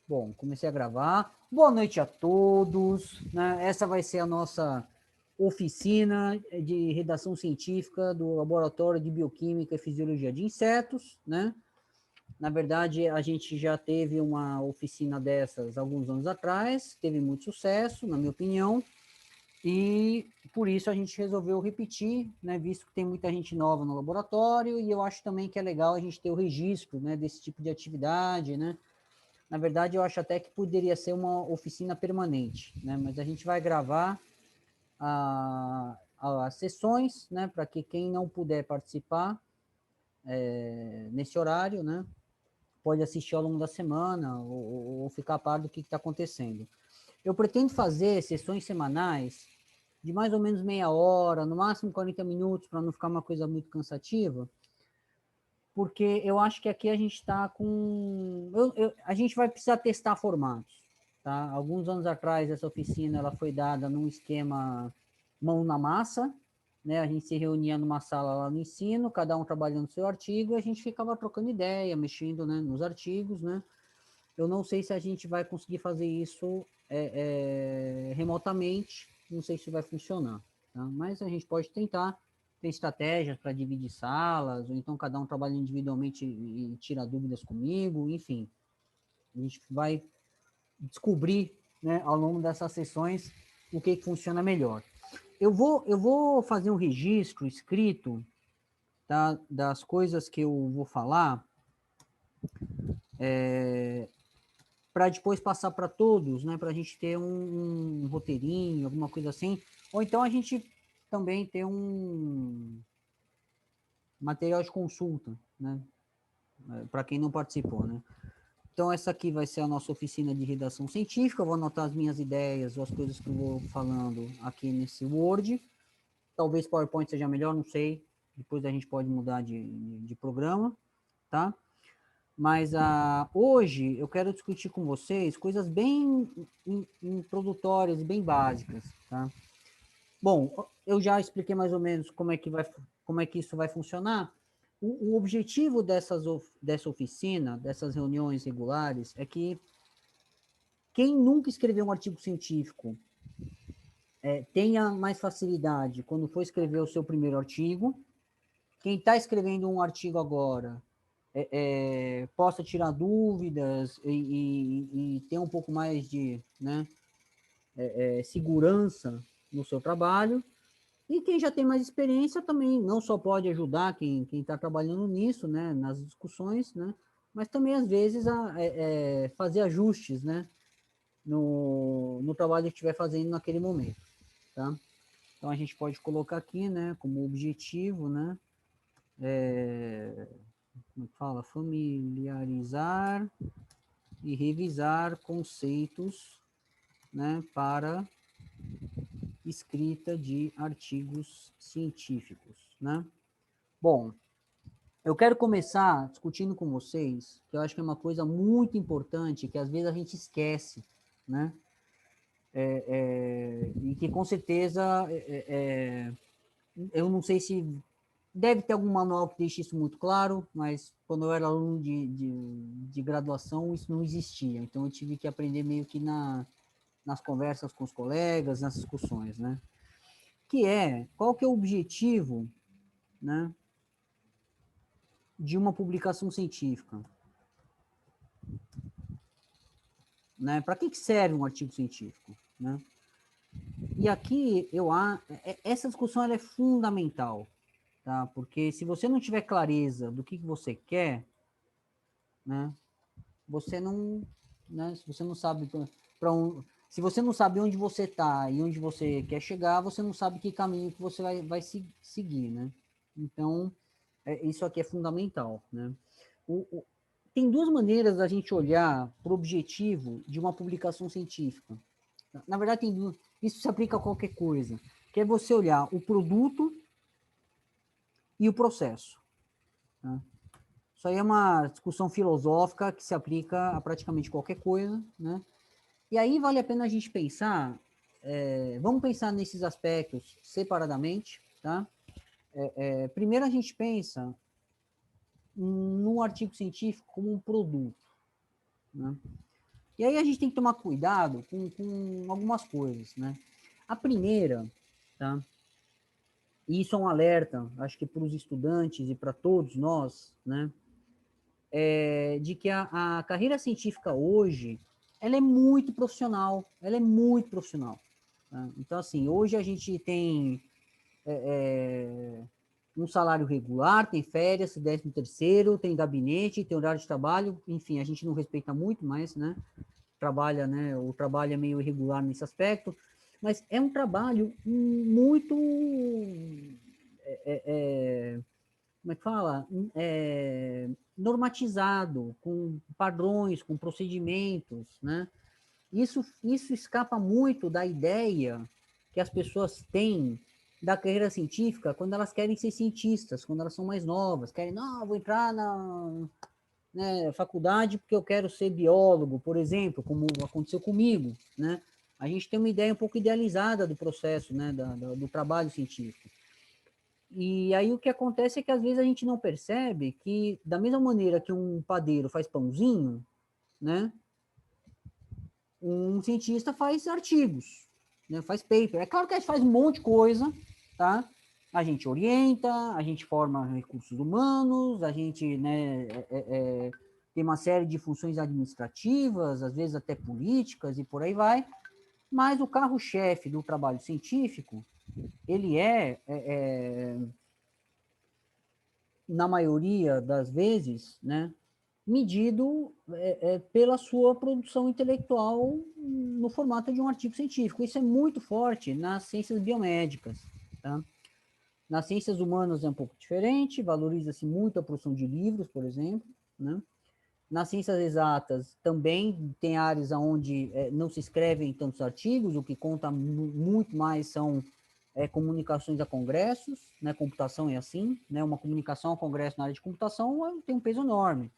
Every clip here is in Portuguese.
Bom, comecei a gravar. Boa noite a todos, né? Essa vai ser a nossa oficina de redação científica do Laboratório de Bioquímica e Fisiologia de Insetos, né? Na verdade, a gente já teve uma oficina dessas alguns anos atrás, teve muito sucesso, na minha opinião, e por isso a gente resolveu repetir, né? Visto que tem muita gente nova no laboratório, e eu acho também que é legal a gente ter o registro, né, desse tipo de atividade, né? Na verdade, eu acho até que poderia ser uma oficina permanente, né? Mas a gente vai gravar as sessões, né? Para que quem não puder participar nesse horário, né? Pode assistir ao longo da semana ou ficar a par do que está acontecendo. Eu pretendo fazer sessões semanais de mais ou menos meia hora, no máximo 40 minutos, para não ficar uma coisa muito cansativa, porque eu acho que aqui a gente está com... a gente vai precisar testar formatos. Tá? Alguns anos atrás, essa oficina ela foi dada num esquema mão na massa, né? A gente se reunia numa sala lá no ensino, cada um trabalhando seu artigo, e a gente ficava trocando ideia, mexendo, né, nos artigos. Né? Eu não sei se a gente vai conseguir fazer isso remotamente, não sei se vai funcionar, tá? Mas a gente pode tentar. Tem estratégias para dividir salas, ou então cada um trabalha individualmente e tira dúvidas comigo, enfim. A gente vai descobrir, né, ao longo dessas sessões o que funciona melhor. Eu vou fazer um registro escrito, tá, das coisas que eu vou falar, para depois passar para todos, né, para a gente ter um roteirinho, alguma coisa assim, ou então a gente também ter um material de consulta, né, para quem não participou, né. Então, essa aqui vai ser a nossa oficina de redação científica. Eu vou anotar as minhas ideias ou as coisas que eu vou falando aqui nesse Word. Talvez PowerPoint seja melhor, não sei. Depois a gente pode mudar de programa, tá? Mas hoje eu quero discutir com vocês coisas bem introdutórias, bem básicas, tá? Bom, eu já expliquei mais ou menos como é que isso vai funcionar. O objetivo dessa oficina, dessas reuniões regulares, é que quem nunca escreveu um artigo científico tenha mais facilidade quando for escrever o seu primeiro artigo. Quem está escrevendo um artigo agora possa tirar dúvidas e ter um pouco mais de, né, segurança no seu trabalho. E quem já tem mais experiência também não só pode ajudar quem está trabalhando nisso, né, nas discussões, né, mas também, às vezes, fazer ajustes, né, no trabalho que estiver fazendo naquele momento, tá? Então, a gente pode colocar aqui, né, como objetivo, né, como fala? Familiarizar e revisar conceitos, né, para escrita de artigos científicos, né? Bom, eu quero começar discutindo com vocês, que eu acho que é uma coisa muito importante, que às vezes a gente esquece, né? E que com certeza eu não sei se deve ter algum manual que deixe isso muito claro, mas quando eu era aluno de graduação, isso não existia. Então, eu tive que aprender meio que nas conversas com os colegas, nas discussões, né? Qual que é o objetivo, né, de uma publicação científica? Né? Para que serve um artigo científico? Né? E aqui, essa discussão ela é fundamental, tá? Porque se você não tiver clareza do que você quer, né, você não, né, se você não sabe se você não sabe onde você está e onde você quer chegar, você não sabe que caminho que você vai seguir, né? Então, isso aqui é fundamental, né? Tem duas maneiras da gente olhar para o objetivo de uma publicação científica. Na verdade, tem duas. Isso se aplica a qualquer coisa, que é você olhar o produto e o processo. Tá? Isso aí é uma discussão filosófica que se aplica a praticamente qualquer coisa, né? E aí vale a pena a gente pensar, vamos pensar nesses aspectos separadamente, tá? Primeiro a gente pensa no artigo científico como um produto, né? E aí a gente tem que tomar cuidado com algumas coisas, né? A primeira, tá? E isso é um alerta, acho que para os estudantes e para todos nós, né? De que a carreira científica hoje, ela é muito profissional, ela é muito profissional. Tá? Então, assim, hoje a gente tem um salário regular, tem férias, 13º, tem gabinete, tem horário de trabalho, enfim, a gente não respeita muito, mas, né, trabalha, né, o trabalho é meio irregular nesse aspecto, mas é um trabalho muito, como é que fala? Normatizado, com padrões, com procedimentos, né? Isso escapa muito da ideia que as pessoas têm da carreira científica quando elas querem ser cientistas, quando elas são mais novas, querem, não, vou entrar na, né, faculdade porque eu quero ser biólogo, por exemplo, como aconteceu comigo, né? A gente tem uma ideia um pouco idealizada do processo, né, do trabalho científico. E aí o que acontece é que às vezes a gente não percebe que, da mesma maneira que um padeiro faz pãozinho, né, um cientista faz artigos, né, faz paper. É claro que a gente faz um monte de coisa, tá? A gente orienta, a gente forma recursos humanos, a gente, né, tem uma série de funções administrativas, às vezes até políticas e por aí vai, mas o carro-chefe do trabalho científico, ele na maioria das vezes, né, medido pela sua produção intelectual no formato de um artigo científico. Isso é muito forte nas ciências biomédicas. Tá? Nas ciências humanas é um pouco diferente, valoriza-se muito a produção de livros, por exemplo. Né? Nas ciências exatas também tem áreas onde não se escrevem tantos artigos, o que conta muito mais são comunicações a congressos, né? Computação é assim, né? Uma comunicação a congresso na área de computação tem um peso enorme.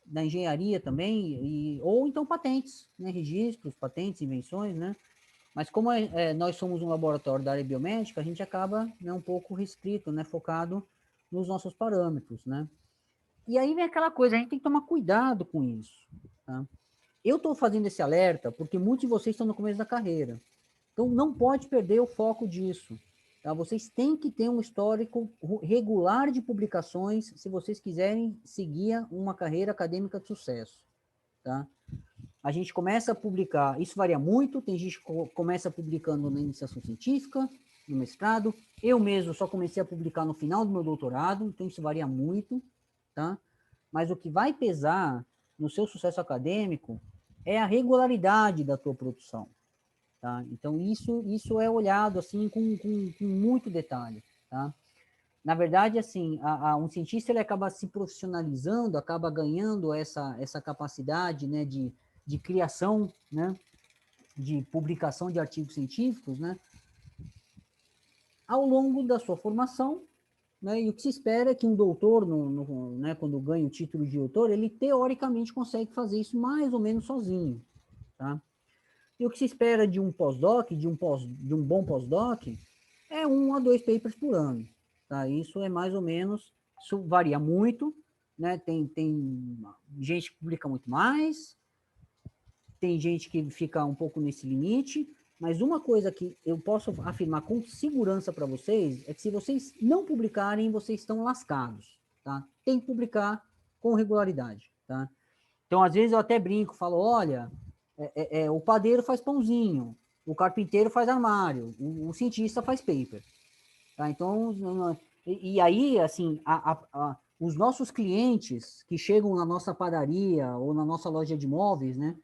Na engenharia também, ou então patentes, né? Registros, patentes, invenções, né? Mas como nós somos um laboratório da área biomédica, a gente acaba, né, um pouco restrito, né? Focado nos nossos parâmetros, né? E aí vem aquela coisa, a gente tem que tomar cuidado com isso. Tá? Eu estou fazendo esse alerta porque muitos de vocês estão no começo da carreira. Então, não pode perder o foco disso. Tá? Vocês têm que ter um histórico regular de publicações se vocês quiserem seguir uma carreira acadêmica de sucesso. Tá? A gente começa a publicar, isso varia muito, tem gente que começa publicando na iniciação científica, no mestrado, eu mesmo só comecei a publicar no final do meu doutorado, então isso varia muito, tá? Mas o que vai pesar no seu sucesso acadêmico é a regularidade da tua produção, tá? Então isso é olhado assim com muito detalhe, tá? Na verdade, assim, um cientista ele acaba se profissionalizando, acaba ganhando essa capacidade, né, de criação, né, de publicação de artigos científicos, né, ao longo da sua formação, né, e o que se espera é que um doutor, né, quando ganha o título de doutor, ele teoricamente consegue fazer isso mais ou menos sozinho, tá? E o que se espera de um pós-doc, de um bom pós-doc, é 1 a 2 papers por ano, tá? Isso é mais ou menos, isso varia muito, né? Tem gente que publica muito mais, tem gente que fica um pouco nesse limite, mas uma coisa que eu posso afirmar com segurança para vocês é que se vocês não publicarem, vocês estão lascados, tá? Tem que publicar com regularidade, tá? Então, às vezes eu até brinco, falo, olha, o padeiro faz pãozinho, o carpinteiro faz armário, o cientista faz paper, tá? Então, e aí, assim, os nossos clientes que chegam na nossa padaria ou na nossa loja de móveis, né?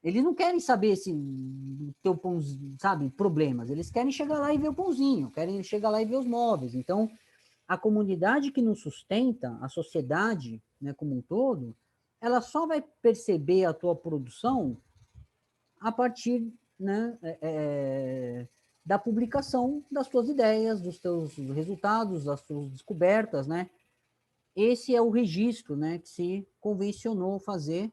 Eles não querem saber se teu pãozinho, sabe, problemas. Eles querem chegar lá e ver o pãozinho, querem chegar lá e ver os móveis. Então, a comunidade que nos sustenta, a sociedade, né, como um todo, ela só vai perceber a tua produção a partir, né, da publicação das tuas ideias, dos teus resultados, das tuas descobertas, né? Esse é o registro, né, que se convencionou fazer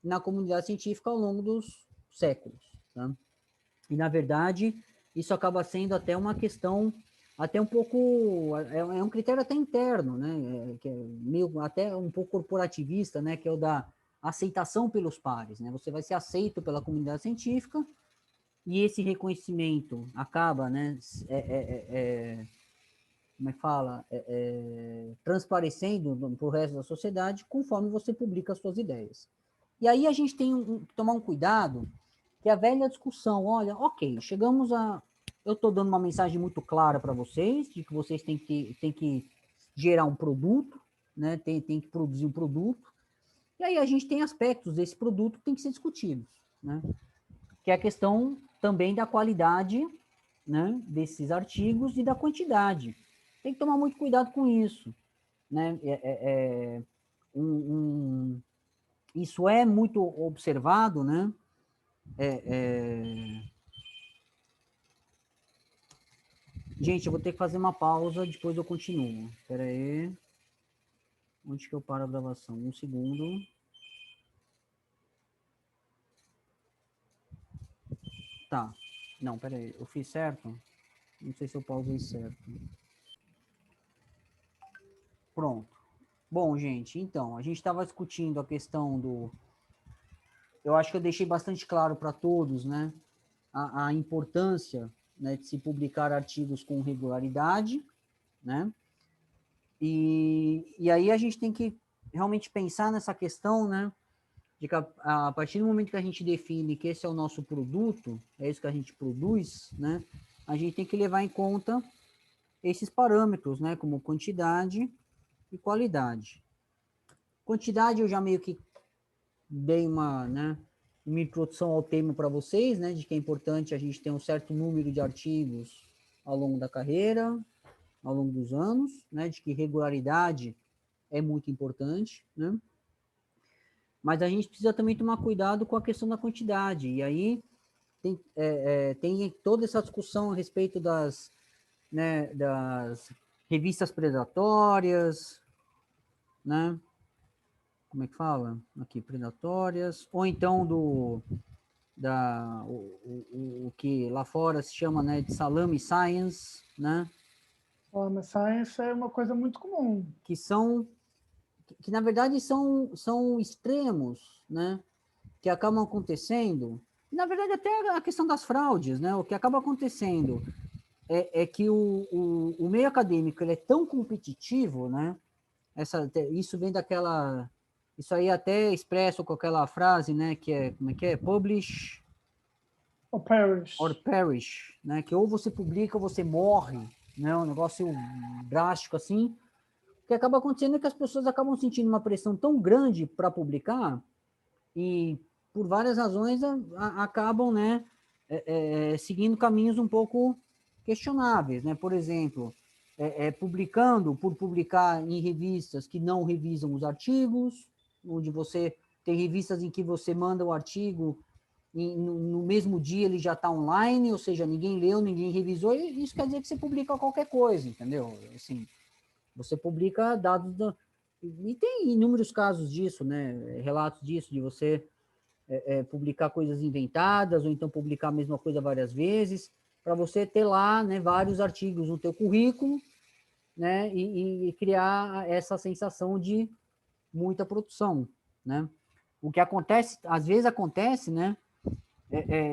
na comunidade científica ao longo dos séculos. Tá? E, na verdade, isso acaba sendo até uma questão até um pouco, é um critério até interno, né, que é meio até um pouco corporativista, né, que é o da aceitação pelos pares, né, você vai ser aceito pela comunidade científica e esse reconhecimento acaba, né, como é que fala, transparecendo para o resto da sociedade conforme você publica as suas ideias. E aí a gente tem que tomar um cuidado, que é a velha discussão, olha, ok, chegamos a... Eu estou dando uma mensagem muito clara para vocês, de que vocês têm que gerar um produto, né, tem que produzir um produto, e aí a gente tem aspectos desse produto que tem que ser discutidos, né, que é a questão também da qualidade, né, desses artigos e da quantidade. Tem que tomar muito cuidado com isso, né, isso é muito observado, né, Gente, eu vou ter que fazer uma pausa, depois eu continuo. Espera aí. Onde que eu paro a gravação? Um segundo. Tá. Não, espera aí. Eu fiz certo? Não sei se eu pausei certo. Pronto. Bom, gente, então, a gente estava discutindo a questão do... Eu acho que eu deixei bastante claro para todos, né? A importância, né, de se publicar artigos com regularidade, né? E aí a gente tem que realmente pensar nessa questão, né? De que a partir do momento que a gente define que esse é o nosso produto, é isso que a gente produz, né? A gente tem que levar em conta esses parâmetros, né? Como quantidade e qualidade. Quantidade eu já meio que dei uma introdução ao tema para vocês, né? De que é importante a gente ter um certo número de artigos ao longo da carreira, ao longo dos anos, né? De que regularidade é muito importante, né? Mas a gente precisa também tomar cuidado com a questão da quantidade. E aí tem toda essa discussão a respeito das revistas predatórias, né? Como é que fala? Aqui, predatórias, ou então o que lá fora se chama, né, de salame science, né? Salame science é uma coisa muito comum. Que na verdade são extremos, né? Que acabam acontecendo, e na verdade até a questão das fraudes, né? O que acaba acontecendo é que o meio acadêmico ele é tão competitivo, né? Isso vem daquela... Isso aí até expresso com aquela frase, né? Que é, como é que é? Publish O Paris. or perish, né? Que ou você publica ou você morre, né? Um negócio drástico assim. O que acaba acontecendo é que as pessoas acabam sentindo uma pressão tão grande para publicar e por várias razões acabam, né, seguindo caminhos um pouco questionáveis, né? Por exemplo, publicando por publicar em revistas que não revisam os artigos, onde você tem revistas em que você manda o artigo e no mesmo dia ele já está online, ou seja, ninguém leu, ninguém revisou, e isso quer dizer que você publica qualquer coisa, entendeu? Assim, você publica dados e tem inúmeros casos disso, né? Relatos disso, de você publicar coisas inventadas, ou então publicar a mesma coisa várias vezes, para você ter lá, né, vários artigos no teu currículo, né, e criar essa sensação de muita produção, né? O que acontece, às vezes acontece, né?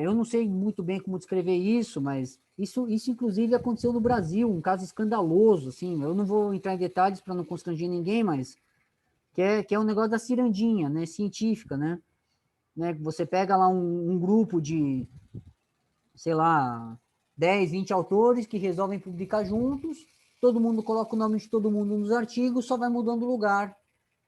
Eu não sei muito bem como descrever isso, mas isso inclusive aconteceu no Brasil, um caso escandaloso, assim. Eu não vou entrar em detalhes para não constranger ninguém, mas que é um negócio da cirandinha, né, científica, né? Você pega lá um grupo de, sei lá, 10, 20 autores que resolvem publicar juntos, todo mundo coloca o nome de todo mundo nos artigos, só vai mudando o lugar,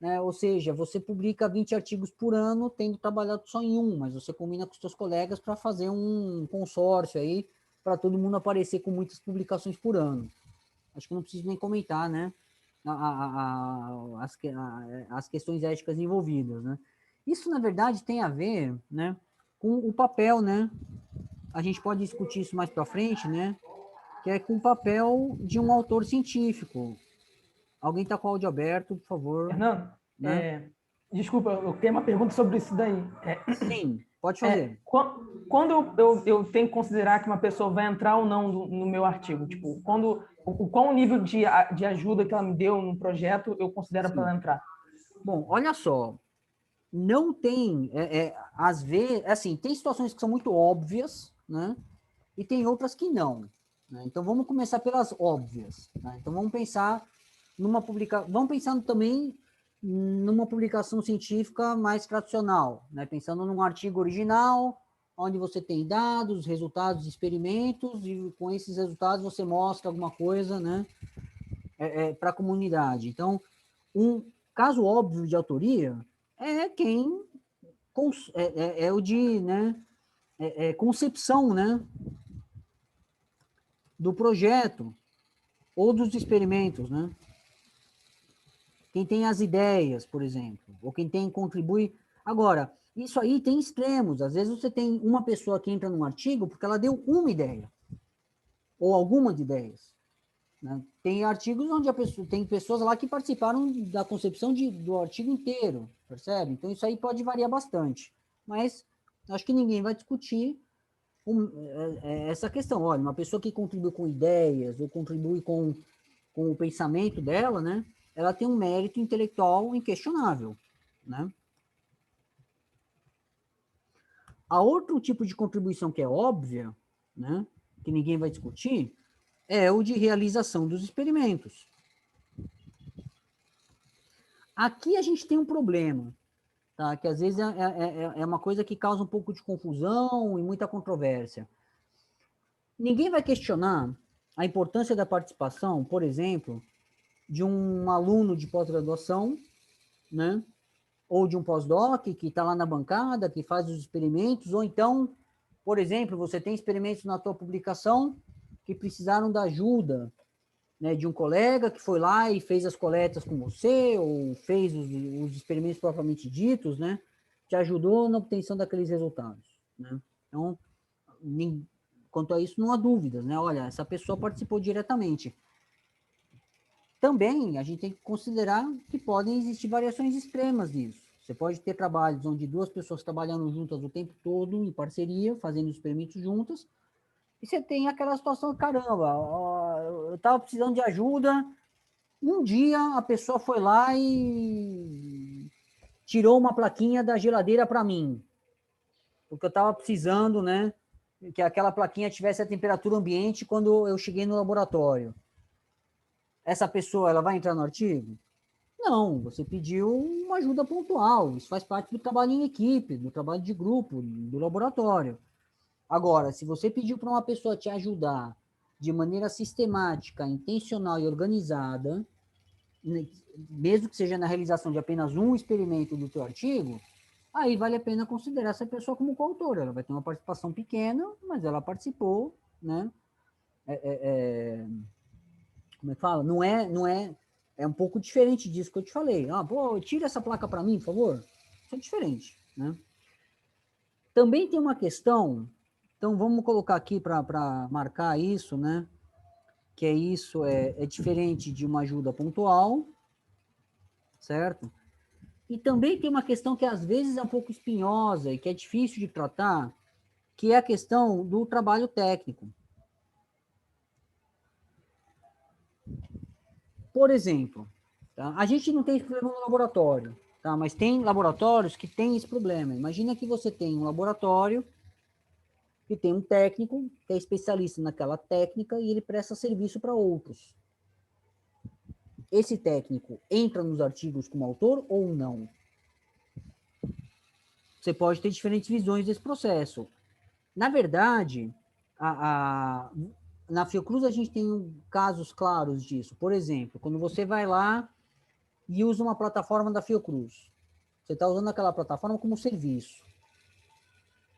né? Ou seja, você publica 20 artigos por ano, tendo trabalhado só em um, mas você combina com os seus colegas para fazer um consórcio aí, para todo mundo aparecer com muitas publicações por ano. Acho que não preciso nem comentar, né? As questões éticas envolvidas, né? Isso, na verdade, tem a ver, né, com o papel, né? A gente pode discutir isso mais para frente, né? Que é com o papel de um autor científico. Alguém está com o áudio aberto, por favor, Fernando, né? desculpa, eu tenho uma pergunta sobre isso daí. Sim, pode fazer. Quando eu tenho que considerar que uma pessoa vai entrar ou não no meu artigo? Tipo, quando Qual o nível de ajuda que ela me deu no projeto eu considero para ela entrar? Bom, olha só, não tem, às vezes, assim, tem situações que são muito óbvias, né? E tem outras que não. Né? Então, vamos começar pelas óbvias. Né? Então, vamos pensar vamos pensando também numa publicação científica mais tradicional, né? Pensando num artigo original, onde você tem dados, resultados de experimentos, e com esses resultados você mostra alguma coisa, né? Para a comunidade. Então, um caso óbvio de autoria é quem é o de, né? Concepção, né? Do projeto ou dos experimentos, né? Quem tem as ideias, por exemplo, ou quem contribui. Agora, isso aí tem extremos. Às vezes você tem uma pessoa que entra num artigo porque ela deu uma ideia, ou algumas ideias. Né? Tem artigos onde tem pessoas lá que participaram da concepção do artigo inteiro, percebe? Então isso aí pode variar bastante. Mas acho que ninguém vai discutir essa questão. Olha, uma pessoa que contribui com ideias, ou contribui com o pensamento dela, né? Ela tem um mérito intelectual inquestionável, né? A outro tipo de contribuição que é óbvia, né? Que ninguém vai discutir, é o de realização dos experimentos. Aqui a gente tem um problema, tá? Que às vezes é uma coisa que causa um pouco de confusão e muita controvérsia. Ninguém vai questionar a importância da participação, por exemplo, de um aluno de pós-graduação, né? Ou de um pós-doc que está lá na bancada, que faz os experimentos, ou então, por exemplo, você tem experimentos na tua publicação que precisaram da ajuda, né, de um colega que foi lá e fez as coletas com você, ou fez os experimentos propriamente ditos, né, te ajudou na obtenção daqueles resultados. Né? Então, quanto a isso, não há dúvidas, né? Olha, essa pessoa participou diretamente. Também a gente tem que considerar que podem existir variações extremas disso. Você pode ter trabalhos onde duas pessoas trabalhando juntas o tempo todo, em parceria, fazendo experimentos juntas, e você tem aquela situação, caramba, eu estava precisando de ajuda, um dia a pessoa foi lá e tirou uma plaquinha da geladeira para mim, porque eu estava precisando, né, que aquela plaquinha tivesse a temperatura ambiente quando eu cheguei no laboratório. Essa pessoa, ela vai entrar no artigo? Não, você pediu uma ajuda pontual, isso faz parte do trabalho em equipe, do trabalho de grupo, do laboratório. Agora, se você pediu para uma pessoa te ajudar de maneira sistemática, intencional e organizada, mesmo que seja na realização de apenas um experimento do teu artigo, aí vale a pena considerar essa pessoa como coautora. Ela vai ter uma participação pequena, mas ela participou, né? Como é que fala? É um pouco diferente disso que eu te falei. Ah, pô, tira essa placa para mim, por favor. Isso é diferente, né? Também tem uma questão, então vamos colocar aqui para marcar isso, né? Que isso é diferente de uma ajuda pontual, certo? E também tem uma questão que às vezes é um pouco espinhosa e que é difícil de tratar, que é a questão do trabalho técnico. Por exemplo, tá? A gente não tem esse problema no laboratório, tá? Mas tem laboratórios que têm esse problema. Imagina que você tem um laboratório que tem um técnico que é especialista naquela técnica e ele presta serviço para outros. Esse técnico entra nos artigos como autor ou não? Você pode ter diferentes visões desse processo. Na verdade, na Fiocruz a gente tem casos claros disso. Por exemplo, quando você vai lá e usa uma plataforma da Fiocruz, você está usando aquela plataforma como serviço.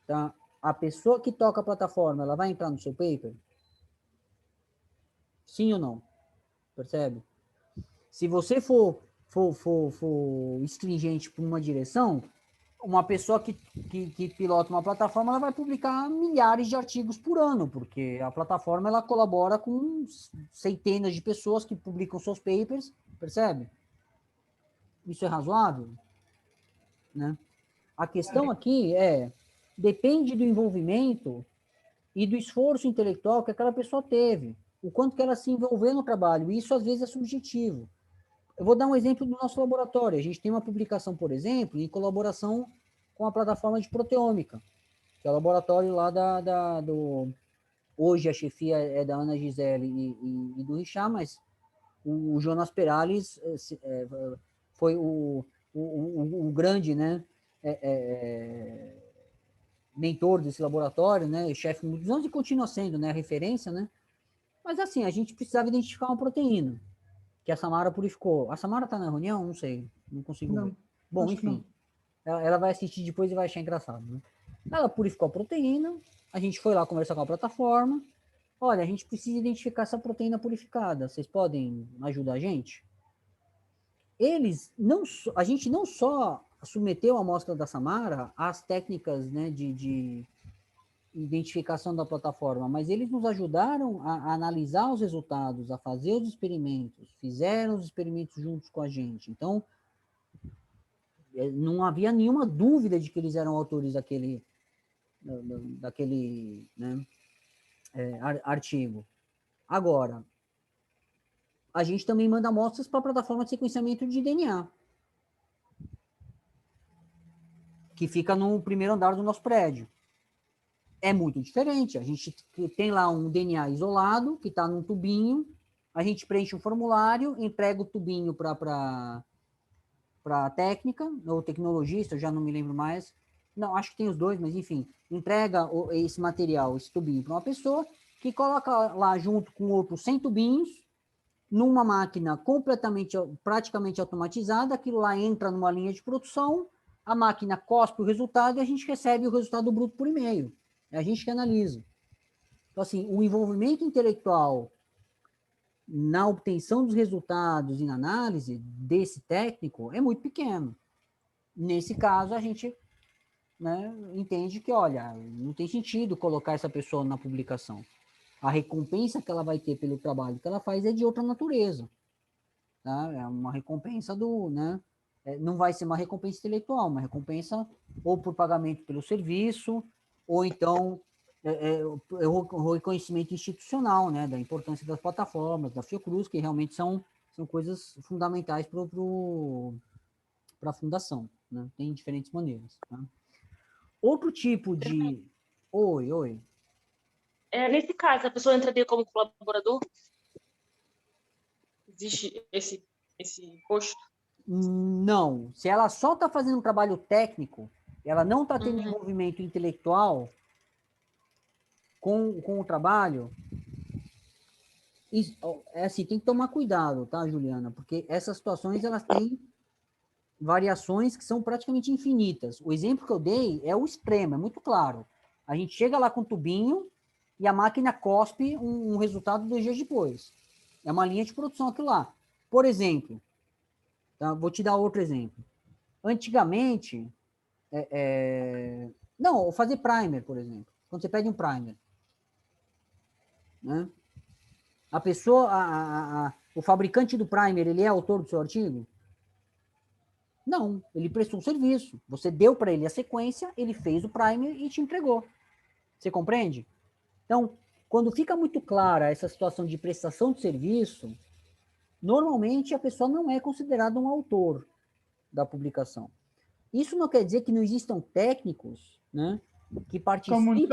Tá? A pessoa que toca a plataforma, ela vai entrar no seu paper? Sim ou não? Percebe? Se você for stringente para uma direção, uma pessoa que pilota uma plataforma, ela vai publicar milhares de artigos por ano, porque a plataforma ela colabora com centenas de pessoas que publicam seus papers, percebe? Isso é razoável? Né? A questão aqui depende do envolvimento e do esforço intelectual que aquela pessoa teve. o quanto que ela se envolveu no trabalho, e isso às vezes é subjetivo. Eu vou dar um exemplo do nosso laboratório. A gente tem uma publicação, por exemplo, em colaboração com a plataforma de proteômica, que é o laboratório lá do... Hoje a chefia é da Ana Gisele e do Richard, mas o Jonas Perales foi o grande, né, mentor desse laboratório, né, chefe muitos anos e continua sendo, né, a referência, né. Mas assim, a gente precisava identificar uma proteína que a Samara purificou. A Samara está na reunião? Não sei, não consigo ver. Não, Bom, acho que enfim, não. ela vai assistir depois e vai achar engraçado, né. Ela purificou a proteína, a gente foi lá conversar com a plataforma. Olha, a gente precisa identificar essa proteína purificada. Vocês podem ajudar a gente? A gente não só submeteu a amostra da Samara às técnicas, né, de identificação da plataforma, mas eles nos ajudaram a analisar os resultados, a fazer os experimentos, fizeram os experimentos juntos com a gente. Então, não havia nenhuma dúvida de que eles eram autores daquele, né, artigo. Agora, a gente também manda amostras para a plataforma de sequenciamento de DNA, que fica no primeiro andar do nosso prédio. É muito diferente. A gente tem lá um DNA isolado, que está num tubinho, a gente preenche um formulário, entrega o tubinho para a técnica, ou tecnologista, eu já não me lembro mais. Não, acho que tem os dois, mas enfim, entrega esse material, esse tubinho para uma pessoa, que coloca lá junto com outros 100 tubinhos, numa máquina praticamente automatizada, aquilo lá entra numa linha de produção, a máquina cospe o resultado e a gente recebe o resultado bruto por e-mail. É a gente que analisa. Então, assim, o envolvimento intelectual na obtenção dos resultados e na análise desse técnico é muito pequeno. Nesse caso, a gente, né, entende que, olha, não tem sentido colocar essa pessoa na publicação. A recompensa que ela vai ter pelo trabalho que ela faz é de outra natureza. Tá? É uma recompensa né? Não vai ser uma recompensa intelectual, uma recompensa ou por pagamento pelo serviço, ou então o reconhecimento institucional, né? Da importância das plataformas, da Fiocruz, que realmente são coisas fundamentais para a fundação. Né? Tem diferentes maneiras. Tá? Outro tipo de... Oi. Nesse caso, a pessoa entraria como colaborador? Existe esse posto? Não. Se ela só está fazendo um trabalho técnico, ela não está tendo envolvimento intelectual com o trabalho, é assim, tem que tomar cuidado, tá, Juliana? Porque essas situações, elas têm variações que são praticamente infinitas. O exemplo que eu dei é o extremo, é muito claro. A gente chega lá com o tubinho e a máquina cospe um resultado 2 dias depois. É uma linha de produção aquilo lá. Por exemplo, tá? Vou te dar outro exemplo. Antigamente, não, fazer primer, por exemplo. Quando você pede um primer, né? A pessoa, o fabricante do primer, ele é autor do seu artigo? Não, ele prestou um serviço. Você deu para ele a sequência, ele fez o primer e te entregou. Você compreende? Então, quando fica muito clara essa situação de prestação de serviço, normalmente a pessoa não é considerada um autor da publicação. Isso não quer dizer que não existam técnicos, né, que São muitos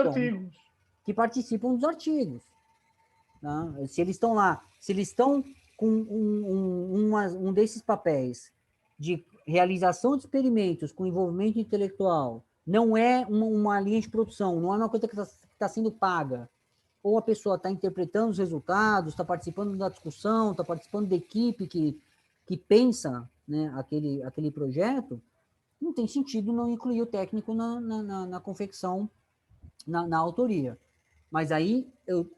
participam artigos. dos artigos. Tá? Se eles estão lá, se eles estão com um desses papéis de realização de experimentos com envolvimento intelectual, não é uma linha de produção, não é uma coisa que está sendo paga, ou a pessoa está interpretando os resultados, está participando da discussão, está participando da equipe que pensa, né, aquele projeto, não tem sentido não incluir o técnico na confecção, na autoria. Mas aí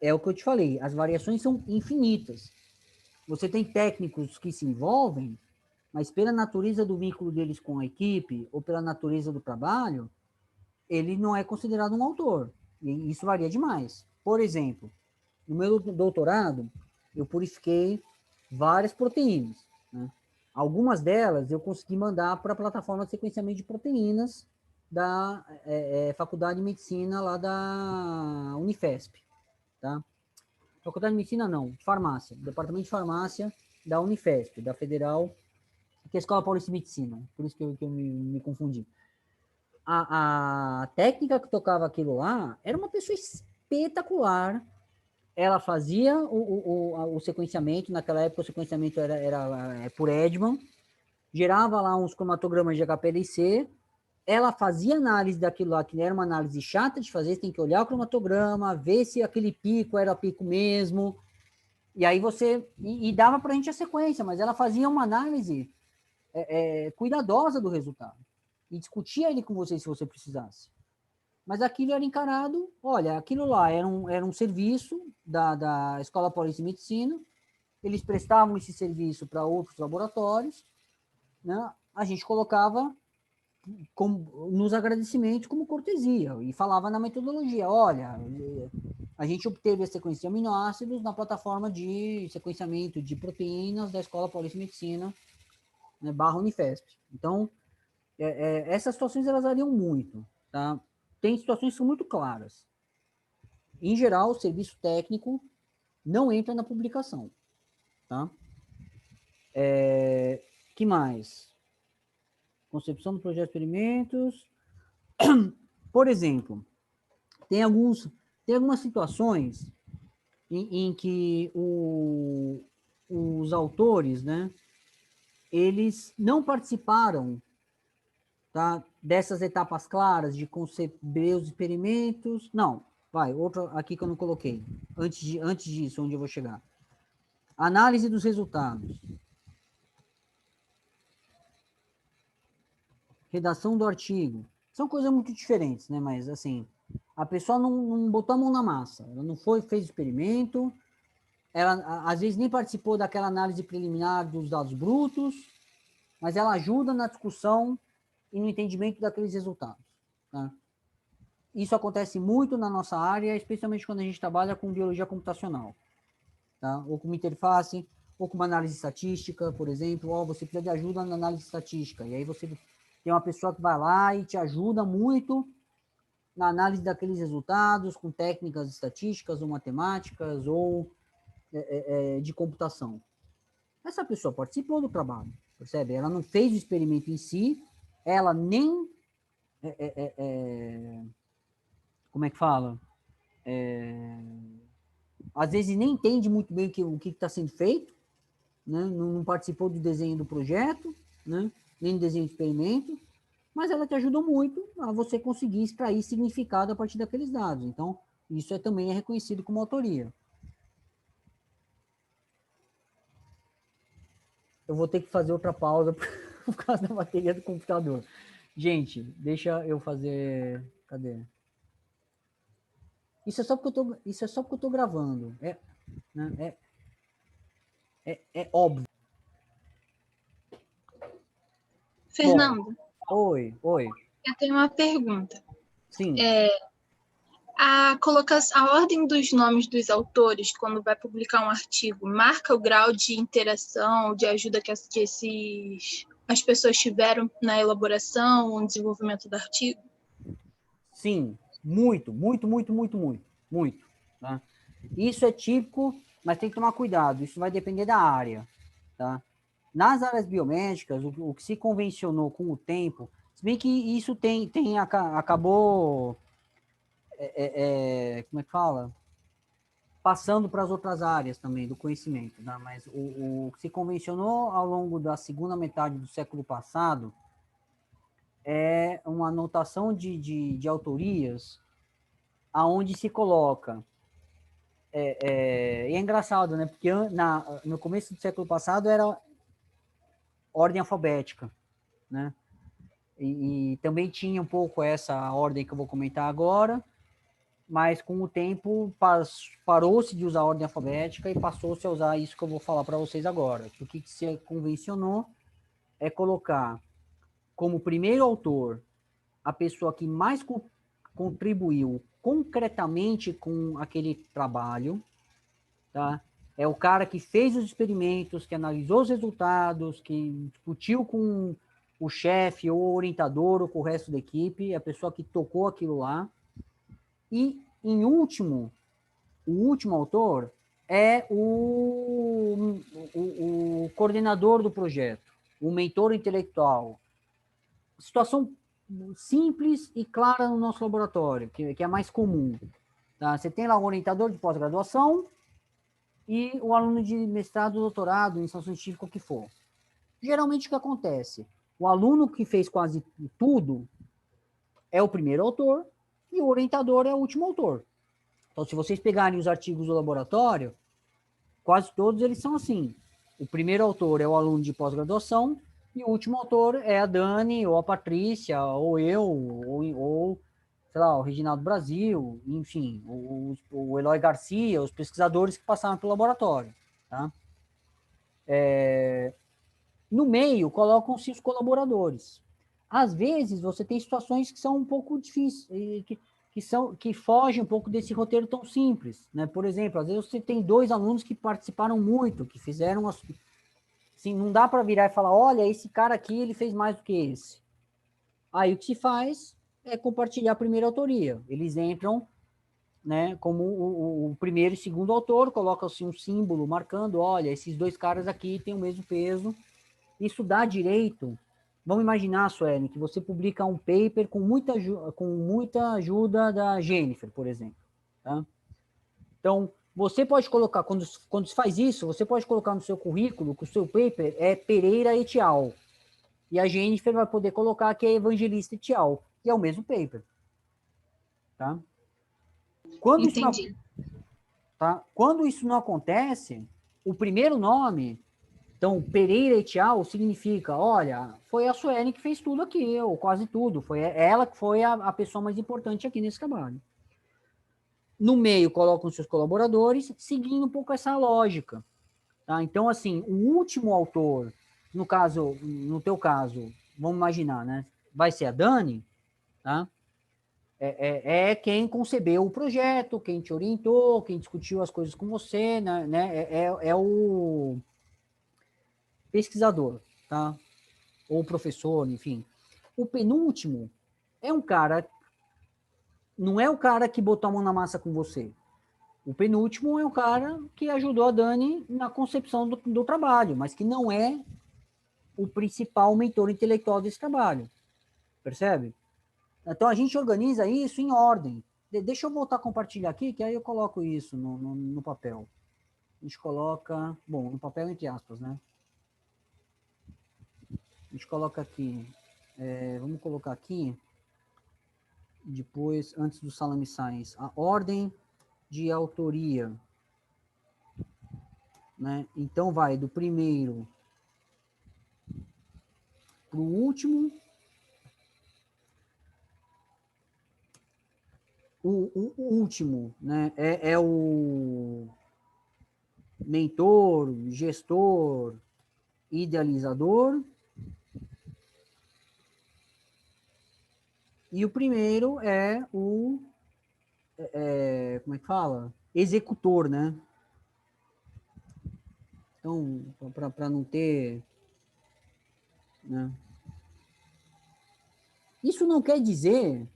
é o que eu te falei, as variações são infinitas. Você tem técnicos que se envolvem, mas pela natureza do vínculo deles com a equipe, ou pela natureza do trabalho, ele não é considerado um autor. E isso varia demais. Por exemplo, no meu doutorado, eu purifiquei várias proteínas. Né? Algumas delas eu consegui mandar para a plataforma de sequenciamento de proteínas da Faculdade de Medicina lá da Unifesp. Tá? Faculdade de Medicina não, de Farmácia. Departamento de Farmácia da Unifesp, da Federal, que é a Escola Paulista de Medicina. Por isso que eu me confundi. A técnica que tocava aquilo lá era uma pessoa espetacular. Ela fazia o sequenciamento, naquela época o sequenciamento era por Edman, gerava lá uns cromatogramas de HPLC, ela fazia análise daquilo lá, que era uma análise chata de fazer, você tem que olhar o cromatograma, ver se aquele pico era pico mesmo, e aí e dava para a gente a sequência, mas ela fazia uma análise cuidadosa do resultado, e discutia ele com você se você precisasse. Mas aquilo era encarado, olha, aquilo lá era um serviço da Escola Paulista de Medicina, eles prestavam esse serviço para outros laboratórios, né? A gente colocava nos agradecimentos como cortesia, e falava na metodologia, olha, a gente obteve a sequência de aminoácidos na plataforma de sequenciamento de proteínas da Escola Paulista de Medicina, né, /Unifesp. Então, essas situações elas variam muito, tá? Tem situações que são muito claras. Em geral, o serviço técnico não entra na publicação, tá? Que mais? Concepção do projeto de experimentos. Por exemplo, tem algumas situações em que os autores, né, eles não participaram, tá, dessas etapas claras de conceber os experimentos. Não, outra aqui que eu não coloquei. Antes disso, onde eu vou chegar. Análise dos resultados. Redação do artigo. São coisas muito diferentes, né? Mas, assim, a pessoa não botou a mão na massa. Ela não fez experimento, ela, às vezes, nem participou daquela análise preliminar dos dados brutos, mas ela ajuda na discussão e no entendimento daqueles resultados, tá? Isso acontece muito na nossa área, especialmente quando a gente trabalha com biologia computacional, tá? Ou com uma interface, ou com uma análise estatística, por exemplo. Você precisa de ajuda na análise estatística, e aí você tem uma pessoa que vai lá e te ajuda muito na análise daqueles resultados, com técnicas estatísticas, ou matemáticas, ou de computação. Essa pessoa participou do trabalho, percebe? Ela não fez o experimento em si, ela nem... como é que fala? Às vezes nem entende muito bem o que está sendo feito, né? Não participou do desenho do projeto, né? Nem do desenho do experimento, mas ela te ajudou muito a você conseguir extrair significado a partir daqueles dados. Então, isso também é reconhecido como autoria. Eu vou ter que fazer outra pausa por causa da bateria do computador. Gente, deixa eu fazer... Cadê? Isso é só porque eu tô gravando. Né? É óbvio. Fernando, Oi. eu tenho uma pergunta. Sim. A ordem dos nomes dos autores, quando vai publicar um artigo, marca o grau de interação, de ajuda que as pessoas tiveram na elaboração ou no desenvolvimento do artigo? Sim, muito. Tá? Isso é típico, mas tem que tomar cuidado. Isso vai depender da área. Tá? Nas áreas biomédicas, o que se convencionou com o tempo, se bem que isso acabou, como é que fala? Passando para as outras áreas também do conhecimento, tá? Mas o que se convencionou ao longo da segunda metade do século passado é uma anotação de autorias aonde se coloca. E é engraçado, né? Porque no começo do século passado era ordem alfabética, né? E também tinha um pouco essa ordem que eu vou comentar agora, mas com o tempo parou-se de usar a ordem alfabética e passou-se a usar isso que eu vou falar para vocês agora. O que se convencionou é colocar como primeiro autor a pessoa que mais contribuiu concretamente com aquele trabalho, tá? É o cara que fez os experimentos, que analisou os resultados, que discutiu com o chefe ou o orientador ou com o resto da equipe, é a pessoa que tocou aquilo lá. E, em último, o último autor é o coordenador do projeto, o mentor intelectual. Situação simples e clara no nosso laboratório, que é mais comum. Tá? Você tem lá o orientador de pós-graduação e o aluno de mestrado, doutorado, iniciação científica, o que for. Geralmente, o que acontece? O aluno que fez quase tudo é o primeiro autor e o orientador é o último autor. Então, se vocês pegarem os artigos do laboratório, quase todos eles são assim. O primeiro autor é o aluno de pós-graduação e o último autor é a Dani, ou a Patrícia, ou eu, ou sei lá, o Reginaldo Brasil, enfim, o Eloy Garcia, os pesquisadores que passaram pelo laboratório. Tá? No meio, colocam-se os colaboradores. Às vezes, você tem situações que são um pouco difíceis, que fogem um pouco desse roteiro tão simples. Né? Por exemplo, às vezes você tem 2 alunos que participaram muito, que fizeram... Assim, não dá para virar e falar, olha, esse cara aqui, ele fez mais do que esse. Aí o que se faz é compartilhar a primeira autoria. Eles entram, né, como o primeiro e segundo autor, coloca-se um símbolo marcando, olha, esses 2 caras aqui têm o mesmo peso. Isso dá direito. Vamos imaginar, Suelen, que você publica um paper com muita ajuda da Jennifer, por exemplo. Tá? Então, você pode colocar, quando se faz isso, você pode colocar no seu currículo que o seu paper é Pereira et al. E a Jennifer vai poder colocar que é Evangelista et al. E é o mesmo paper. Tá? Quando Entendi. Quando isso não acontece, o primeiro nome... Então, Pereira et al. Significa, olha, foi a Suelen que fez tudo aqui, ou quase tudo. Foi ela que foi a pessoa mais importante aqui nesse trabalho. No meio, colocam seus colaboradores, seguindo um pouco essa lógica. Tá? Então, assim, o último autor, no teu caso, vamos imaginar, né? Vai ser a Dani, tá? É quem concebeu o projeto, quem te orientou, quem discutiu as coisas com você, né? É o pesquisador, tá? Ou professor, enfim. O penúltimo é um cara, não é o cara que botou a mão na massa com você. O penúltimo é o cara que ajudou a Dani na concepção do trabalho, mas que não é o principal mentor intelectual desse trabalho. Percebe? Então, a gente organiza isso em ordem. Deixa eu voltar a compartilhar aqui, que aí eu coloco isso no papel. A gente coloca... Bom, no papel entre aspas, né? A gente coloca aqui... vamos colocar aqui... Depois, antes do Salame Science, a ordem de autoria. Né? Então, vai do primeiro para o último. O último, né, é o mentor, gestor, idealizador. E o primeiro é o... como é que fala? Executor, né? Então, para não ter... Né? Isso não quer dizer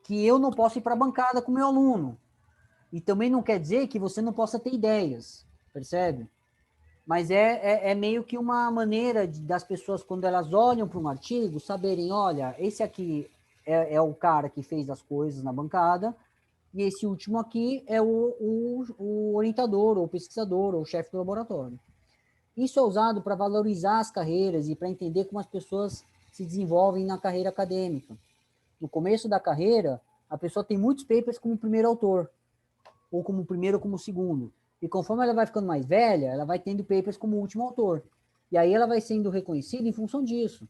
que eu não posso ir para a bancada com meu aluno. E também não quer dizer que você não possa ter ideias, percebe? Mas é meio que uma maneira das pessoas, quando elas olham para um artigo, saberem, olha, esse aqui é o cara que fez as coisas na bancada, e esse último aqui é o orientador, ou pesquisador, ou chefe do laboratório. Isso é usado para valorizar as carreiras e para entender como as pessoas se desenvolvem na carreira acadêmica. No começo da carreira, a pessoa tem muitos papers como primeiro autor, ou como primeiro ou como segundo. E conforme ela vai ficando mais velha, ela vai tendo papers como último autor. E aí ela vai sendo reconhecida em função disso.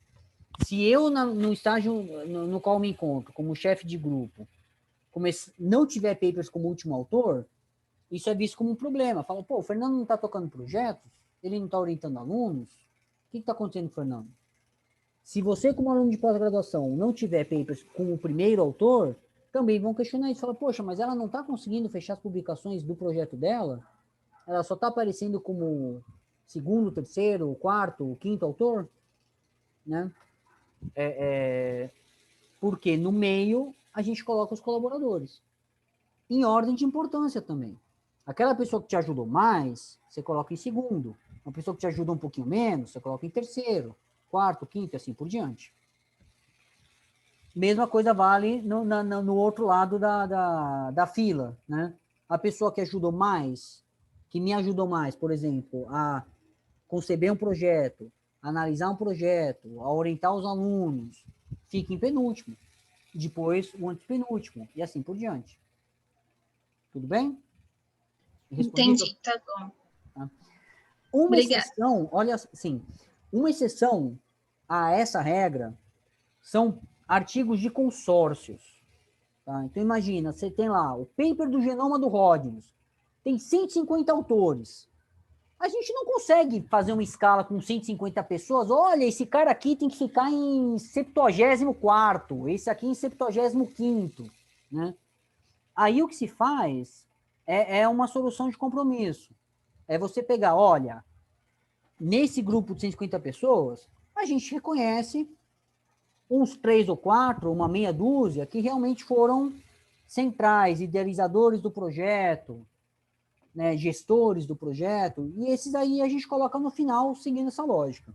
Se eu, no estágio no qual me encontro, como chefe de grupo, não tiver papers como último autor, isso é visto como um problema. Fala, pô, o Fernando não está tocando projetos? Ele não está orientando alunos? O que está acontecendo com o Fernando? Se você, como aluno de pós-graduação, não tiver papers como primeiro autor, também vão questionar isso. Fala, poxa, mas ela não está conseguindo fechar as publicações do projeto dela? Ela só está aparecendo como segundo, terceiro, quarto, quinto autor? Né? Porque no meio a gente coloca os colaboradores. Em ordem de importância também. Aquela pessoa que te ajudou mais, você coloca em segundo. Uma pessoa que te ajuda um pouquinho menos, você coloca em terceiro, quarto, quinto, e assim por diante. Mesma coisa vale no outro lado da fila, né? A pessoa que ajudou mais, que me ajudou mais, por exemplo, a conceber um projeto, a analisar um projeto, a orientar os alunos, fica em penúltimo. Depois, o antepenúltimo, e assim por diante. Tudo bem? Entendi, tá bom. Tá? Uma Obrigada. exceção, olha assim, uma exceção a essa regra são artigos de consórcios. Tá? Então, imagina, você tem lá o paper do genoma do Hodgins, tem 150 autores. A gente não consegue fazer uma escala com 150 pessoas. Olha, esse cara aqui tem que ficar em 74º, esse aqui em 75º, né? Aí o que se faz é uma solução de compromisso. É você pegar, olha, nesse grupo de 150 pessoas, a gente reconhece uns 3 ou 4, uma meia dúzia, que realmente foram centrais, idealizadores do projeto, né, gestores do projeto, e esses aí a gente coloca no final, seguindo essa lógica.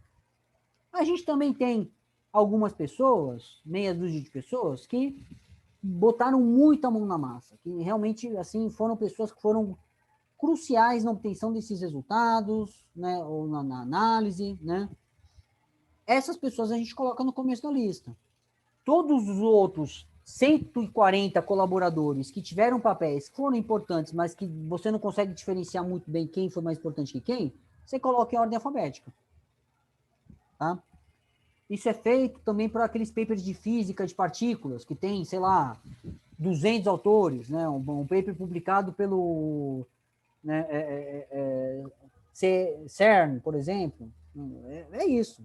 A gente também tem algumas pessoas, meia dúzia de pessoas, que botaram muita mão na massa, que realmente, assim, foram pessoas que foram cruciais na obtenção desses resultados, né, ou na análise, né. Essas pessoas a gente coloca no começo da lista. Todos os outros 140 colaboradores que tiveram papéis que foram importantes, mas que você não consegue diferenciar muito bem quem foi mais importante que quem, você coloca em ordem alfabética. Tá? Isso é feito também para aqueles papers de física de partículas, que tem, sei lá, 200 autores, né? Um paper publicado pelo, né, CERN, por exemplo. É isso.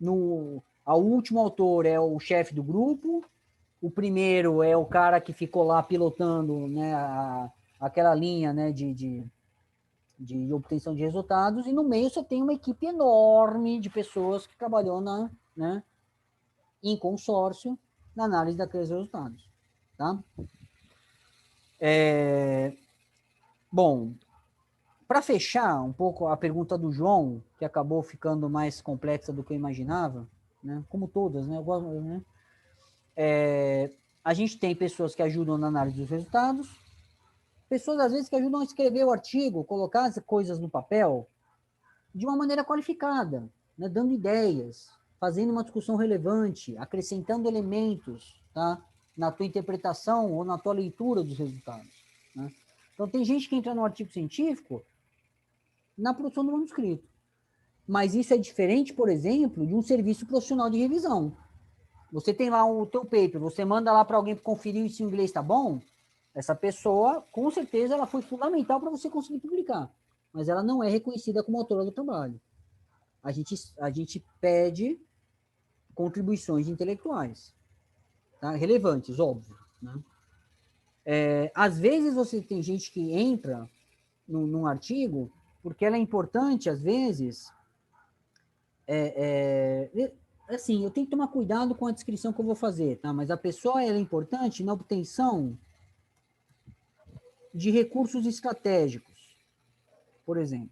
O último autor é o chefe do grupo, o primeiro é o cara que ficou lá pilotando, né, aquela linha, né, de obtenção de resultados, e no meio você tem uma equipe enorme de pessoas que trabalhou né, em consórcio na análise daqueles resultados. Tá? Bom, para fechar um pouco a pergunta do João, que acabou ficando mais complexa do que eu imaginava, né, como todas, né, a gente tem pessoas que ajudam na análise dos resultados, pessoas, às vezes, que ajudam a escrever o artigo, colocar as coisas no papel de uma maneira qualificada, né, dando ideias, fazendo uma discussão relevante, acrescentando elementos, tá, na tua interpretação ou na tua leitura dos resultados. Né? Então, tem gente que entra no artigo científico na produção do manuscrito. Mas isso é diferente, por exemplo, de um serviço profissional de revisão. Você tem lá o teu paper, você manda lá para alguém conferir se o inglês está bom, essa pessoa, com certeza, ela foi fundamental para você conseguir publicar, mas ela não é reconhecida como autora do trabalho. A gente pede contribuições intelectuais, tá? Relevantes, óbvio. Né? Às vezes você tem gente que entra num artigo porque ela é importante, às vezes, assim, eu tenho que tomar cuidado com a descrição que eu vou fazer, tá? Mas a pessoa ela é importante na obtenção de recursos estratégicos, por exemplo.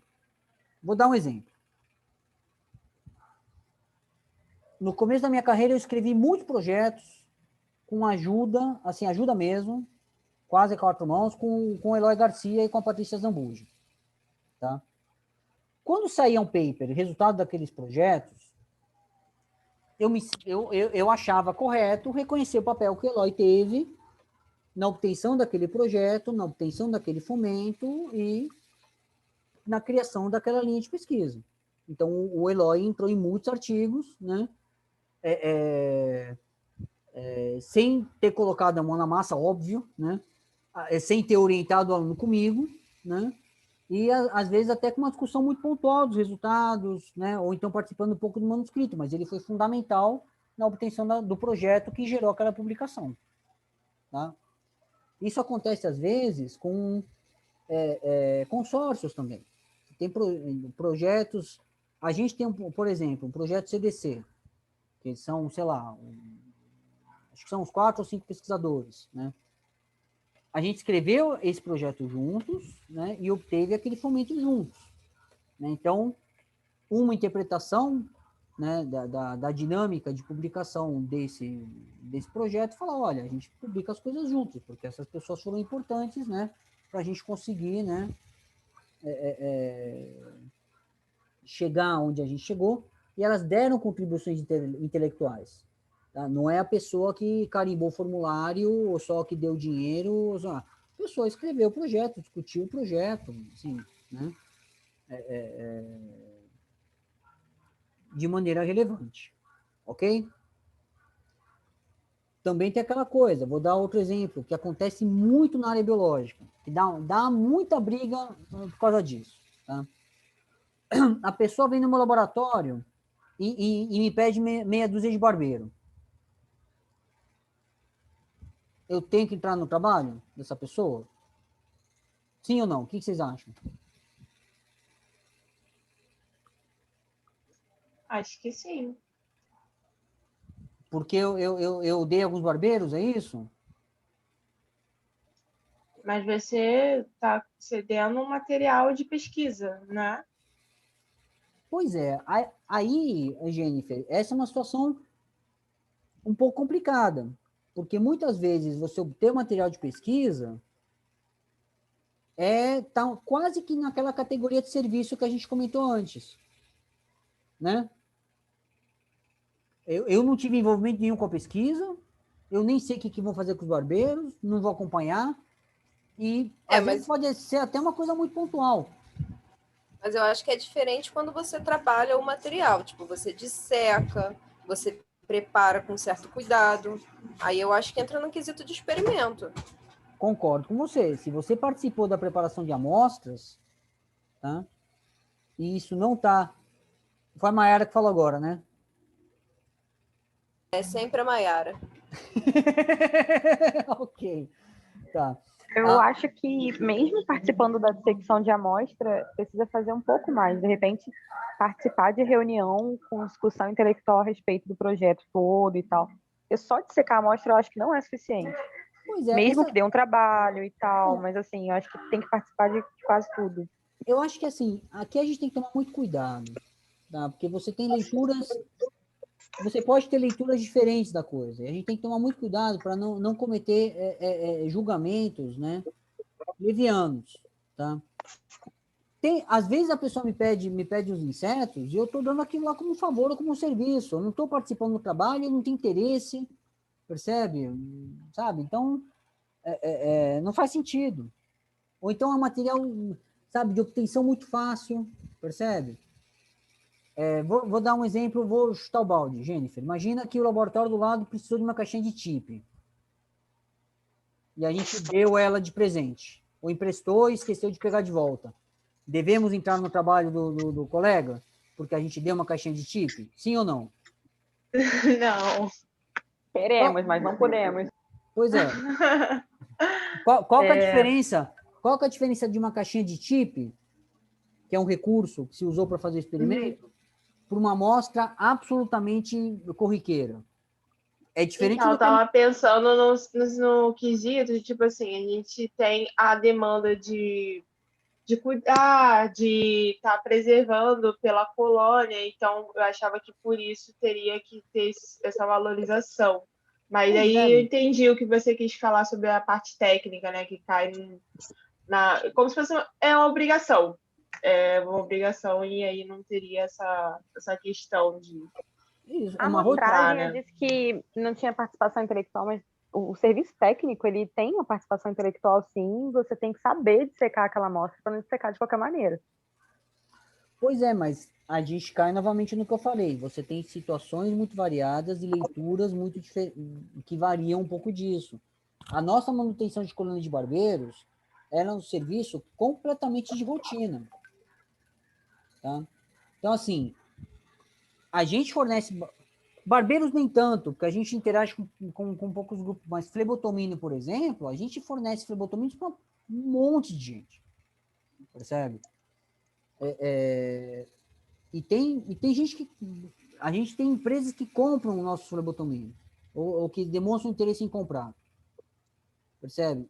Vou dar um exemplo. No começo da minha carreira, eu escrevi muitos projetos com ajuda, assim, ajuda mesmo, quase a 4 mãos, com o Eloy Garcia e com a Patrícia Zambuja. Tá? Quando saía um paper, resultado daqueles projetos, eu achava correto reconhecer o papel que o Eloy teve na obtenção daquele projeto, na obtenção daquele fomento e na criação daquela linha de pesquisa. Então, o Eloy entrou em muitos artigos, né, sem ter colocado a mão na massa, óbvio, né, sem ter orientado o aluno comigo, né, e às vezes até com uma discussão muito pontual dos resultados, né, ou então participando um pouco do manuscrito, mas ele foi fundamental na obtenção do projeto que gerou aquela publicação. Tá? Isso acontece às vezes com consórcios também. Tem projetos, a gente tem, por exemplo, um projeto CDC, que são, sei lá, acho que são uns 4 ou 5 pesquisadores, né? a gente escreveu esse projeto juntos, né, e obteve aquele fomento juntos, né? Então, uma interpretação, né, da dinâmica de publicação desse projeto, falar, olha, a gente publica as coisas juntos, porque essas pessoas foram importantes, né, para a gente conseguir, né, chegar onde a gente chegou, e elas deram contribuições intelectuais. Tá? Não é a pessoa que carimbou o formulário, ou só que deu dinheiro, ou só, a pessoa escreveu o projeto, discutiu o projeto, assim, né, de maneira relevante, ok? Também tem aquela coisa, vou dar outro exemplo, que acontece muito na área biológica, que dá muita briga por causa disso. Tá? A pessoa vem no meu laboratório e me pede meia dúzia de barbeiro. Eu tenho que entrar no trabalho dessa pessoa? Sim ou não? O que vocês acham? Acho que sim. Porque eu dei alguns barbeiros, é isso? Mas você está cedendo um material de pesquisa, né? Pois é. Aí, Jennifer, essa é uma situação um pouco complicada, porque muitas vezes você obter material de pesquisa tá quase que naquela categoria de serviço que a gente comentou antes, né? Eu não tive envolvimento nenhum com a pesquisa, eu nem sei o que vão fazer com os barbeiros, não vou acompanhar, e às vezes pode ser até uma coisa muito pontual. Mas eu acho que é diferente quando você trabalha o material, tipo, você disseca, você prepara com certo cuidado, aí eu acho que entra no quesito de experimento. Concordo com você. Se você participou da preparação de amostras, tá? E isso não está... Foi a Mayara que falou agora, né? É sempre a Mayara. Ok. Tá. Eu acho que, mesmo participando da dissecção de amostra, precisa fazer um pouco mais. De repente, participar de reunião com discussão intelectual a respeito do projeto todo e tal. Porque só dissecar a amostra eu acho que não é suficiente. Pois é, Mesmo que dê um trabalho e tal, mas assim, eu acho que tem que participar de quase tudo. Eu acho que, assim, aqui a gente tem que tomar muito cuidado, tá? Porque você tem leituras... Você pode ter leituras diferentes da coisa. E a gente tem que tomar muito cuidado para não cometer julgamentos, né, levianos, tá? Às vezes a pessoa me pede os insetos e eu estou dando aquilo lá como um favor ou como um serviço. Eu não estou participando do trabalho, eu não tenho interesse, percebe? Sabe? Então, não faz sentido. Ou então é um material, sabe, de obtenção muito fácil, percebe? Vou dar um exemplo, vou chutar o balde, Jennifer. Imagina que o laboratório do lado precisou de uma caixinha de chip. E a gente deu ela de presente. Ou emprestou e esqueceu de pegar de volta. Devemos entrar no trabalho do colega? Porque a gente deu uma caixinha de chip? Sim ou não? Não. Queremos, mas não podemos. Pois é. Qual que é a diferença? Qual que é a diferença de uma caixinha de chip, que é um recurso que se usou para fazer o experimento, por uma amostra absolutamente corriqueira? É diferente Então, eu estava pensando no quesito de, tipo assim, a gente tem a demanda de cuidar, de estar preservando pela colônia, então eu achava que por isso teria que ter essa valorização. Mas aí eu entendi o que você quis falar sobre a parte técnica, né, que cai como se fosse uma obrigação. É uma obrigação e aí não teria essa questão de... Isso, A amostragem, eu disse que não tinha participação intelectual, mas o serviço técnico, ele tem uma participação intelectual, sim. Você tem que saber dissecar aquela amostra para não dissecar de qualquer maneira. Pois é, mas a gente cai novamente no que eu falei. Você tem situações muito variadas e leituras muito que variam um pouco disso. A nossa manutenção de colônia de barbeiros era um serviço completamente de rotina. Tá? Então, assim, a gente fornece... Barbeiros nem tanto, porque a gente interage com poucos grupos, mas flebotomínio, por exemplo, a gente fornece flebotomínios para um monte de gente, percebe? E tem gente que... A gente tem empresas que compram o nosso flebotomínio, ou que demonstram interesse em comprar, percebe?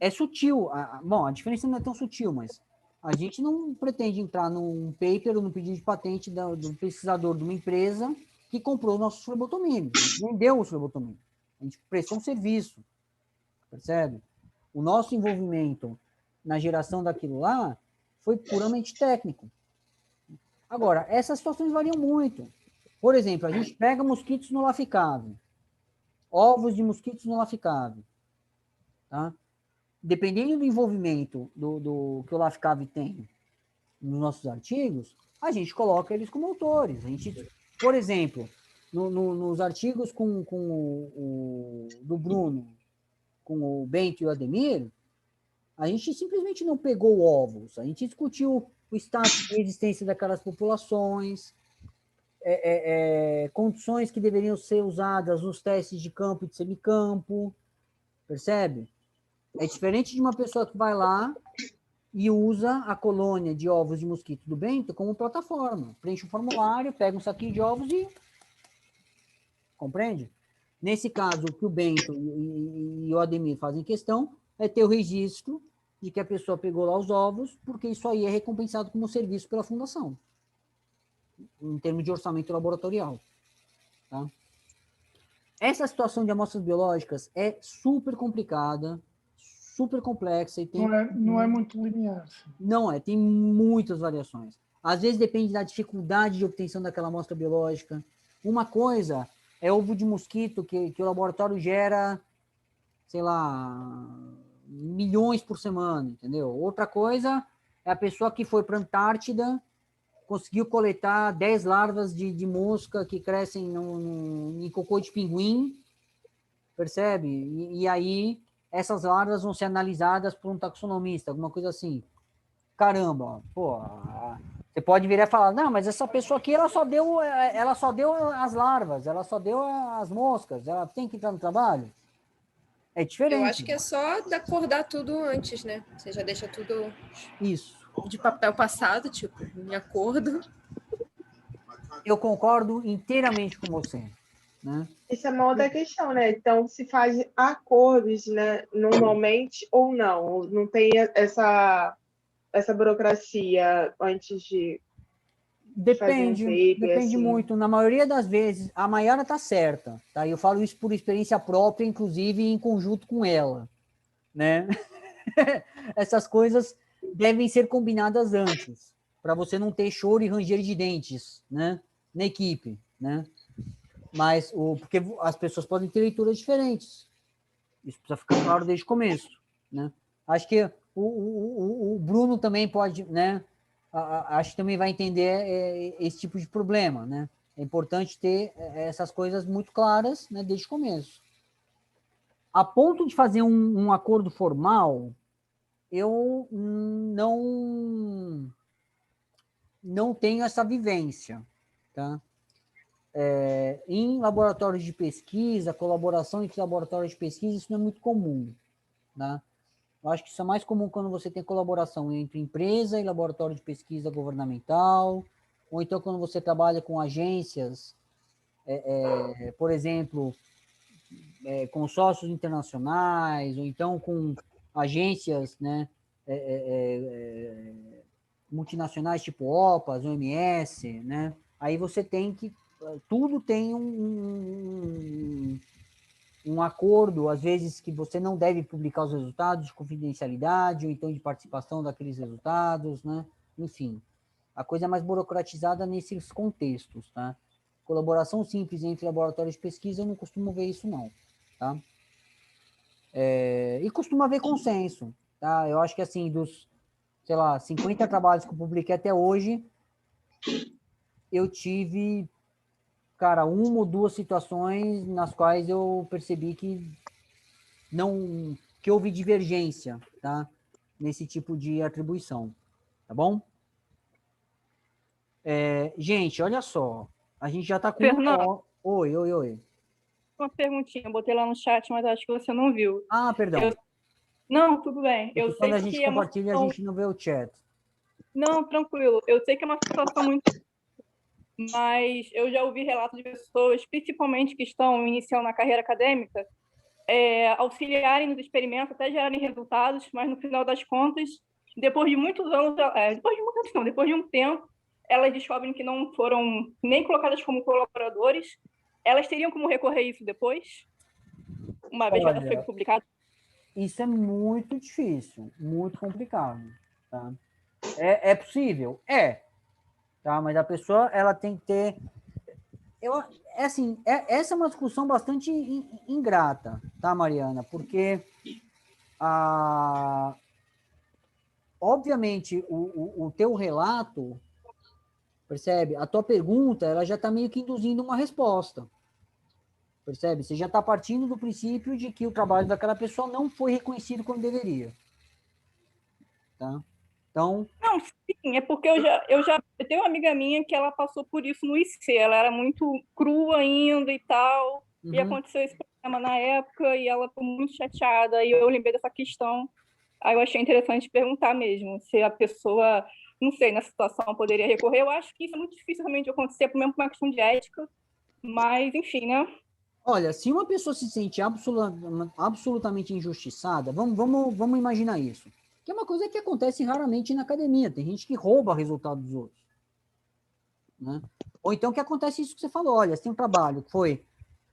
é sutil. Bom, a diferença não é tão sutil, mas a gente não pretende entrar num paper ou num pedido de patente do pesquisador de uma empresa que comprou o nosso flebotomínio. A gente vendeu o flebotomínio. A gente prestou um serviço, percebe? O nosso envolvimento na geração daquilo lá foi puramente técnico. Agora, essas situações variam muito. Por exemplo, a gente pega mosquitos no Laficave, ovos de mosquitos no Laficave, tá? Dependendo do envolvimento do que o Laficave tem nos nossos artigos, a gente coloca eles como autores. A gente, por exemplo, nos artigos do Bruno, com o Bento e o Ademir, a gente simplesmente não pegou ovos, a gente discutiu o status de existência daquelas populações, condições que deveriam ser usadas nos testes de campo e de semicampo, percebe? É diferente de uma pessoa que vai lá e usa a colônia de ovos de mosquito do Bento como plataforma. Preenche um formulário, pega um saquinho de ovos e... Compreende? Nesse caso, o que o Bento e o Ademir fazem questão é ter o registro de que a pessoa pegou lá os ovos, porque isso aí é recompensado como serviço pela fundação, em termos de orçamento laboratorial. Tá? Essa situação de amostras biológicas é super complicada, super complexa e tem... Não é muito linear. Não é, tem muitas variações. Às vezes depende da dificuldade de obtenção daquela amostra biológica. Uma coisa é ovo de mosquito que o laboratório gera, sei lá, milhões por semana, entendeu? Outra coisa é a pessoa que foi para a Antártida, conseguiu coletar 10 larvas de mosca que crescem em cocô de pinguim, percebe? E aí essas larvas vão ser analisadas por um taxonomista, alguma coisa assim. Caramba, pô, você pode virar e falar, não, mas essa pessoa aqui, ela só deu as larvas, ela só deu as moscas, ela tem que entrar no trabalho? É diferente. Eu acho que é só acordar tudo antes, né? Você já deixa tudo Isso. de papel passado, tipo, em acordo. Eu concordo inteiramente com você, né? Isso é uma outra questão, né? Então, se faz acordos, né, normalmente ou não? Não tem essa burocracia antes de fazer um paper, Depende assim. muito. Na maioria das vezes, a Maiara está certa, tá? Eu falo isso por experiência própria, inclusive em conjunto com ela, né? Essas coisas devem ser combinadas antes, para você não ter choro e ranger de dentes, né? Na equipe, né? Mas porque as pessoas podem ter leituras diferentes. Isso precisa ficar claro desde o começo, né? Acho que o Bruno também pode, né? Acho que também vai entender esse tipo de problema, né? É importante ter essas coisas muito claras, né, desde o começo. A ponto de fazer um acordo formal, eu não tenho essa vivência, tá? Em laboratórios de pesquisa, colaboração entre laboratórios de pesquisa, isso não é muito comum, tá? Eu acho que isso é mais comum quando você tem colaboração entre empresa e laboratório de pesquisa governamental, ou então quando você trabalha com agências, por exemplo, consórcios internacionais, ou então com agências, né, multinacionais tipo OPAS, OMS, né? Aí você tem que... Tudo tem um acordo, às vezes, que você não deve publicar os resultados de confidencialidade, ou então de participação daqueles resultados, né? Enfim, a coisa é mais burocratizada nesses contextos, tá? Colaboração simples entre laboratórios de pesquisa, eu não costumo ver isso, não, tá? E costumo haver consenso, tá? Eu acho que, assim, dos, sei lá, 50 trabalhos que eu publiquei até hoje, eu tive, cara, uma ou duas situações nas quais eu percebi que houve divergência, tá? Nesse tipo de atribuição, tá bom? Gente, olha só, a gente já está com... Fernando. Oi. Uma perguntinha, eu botei lá no chat, mas acho que você não viu. Ah, perdão. Não, tudo bem. Porque Eu sei quando a que gente compartilha, a gente não vê o chat. Não, tranquilo. Eu sei que é uma situação muito... Mas eu já ouvi relatos de pessoas, principalmente que estão iniciando na carreira acadêmica, auxiliarem nos experimentos, até gerarem resultados, mas no final das contas, depois de muitos anos, depois de um tempo, elas descobrem que não foram nem colocadas como colaboradores. Elas teriam como recorrer a isso depois, uma vez que ela foi publicada? Isso é muito difícil, muito complicado, tá? É possível? Tá? Mas a pessoa, ela tem que ter... essa é uma discussão bastante ingrata, tá, Mariana? Porque, obviamente, o teu relato, percebe? A tua pergunta, ela já está meio que induzindo uma resposta, percebe? Você já está partindo do princípio de que o trabalho daquela pessoa não foi reconhecido como deveria, tá? Então... Não, sim, é porque eu tenho uma amiga minha que ela passou por isso no IC, ela era muito crua ainda e tal, e aconteceu esse problema na época, e ela ficou muito chateada, e eu lembrei dessa questão, aí eu achei interessante perguntar mesmo, se a pessoa, não sei, na situação poderia recorrer. Eu acho que isso é muito difícil realmente de acontecer, mesmo por uma questão de ética, mas, enfim, né? Olha, se uma pessoa se sente absolutamente injustiçada, vamos imaginar isso. Que é uma coisa que acontece raramente na academia. Tem gente que rouba resultado dos outros, né? Ou então que acontece isso que você falou. Olha, você tem um trabalho que foi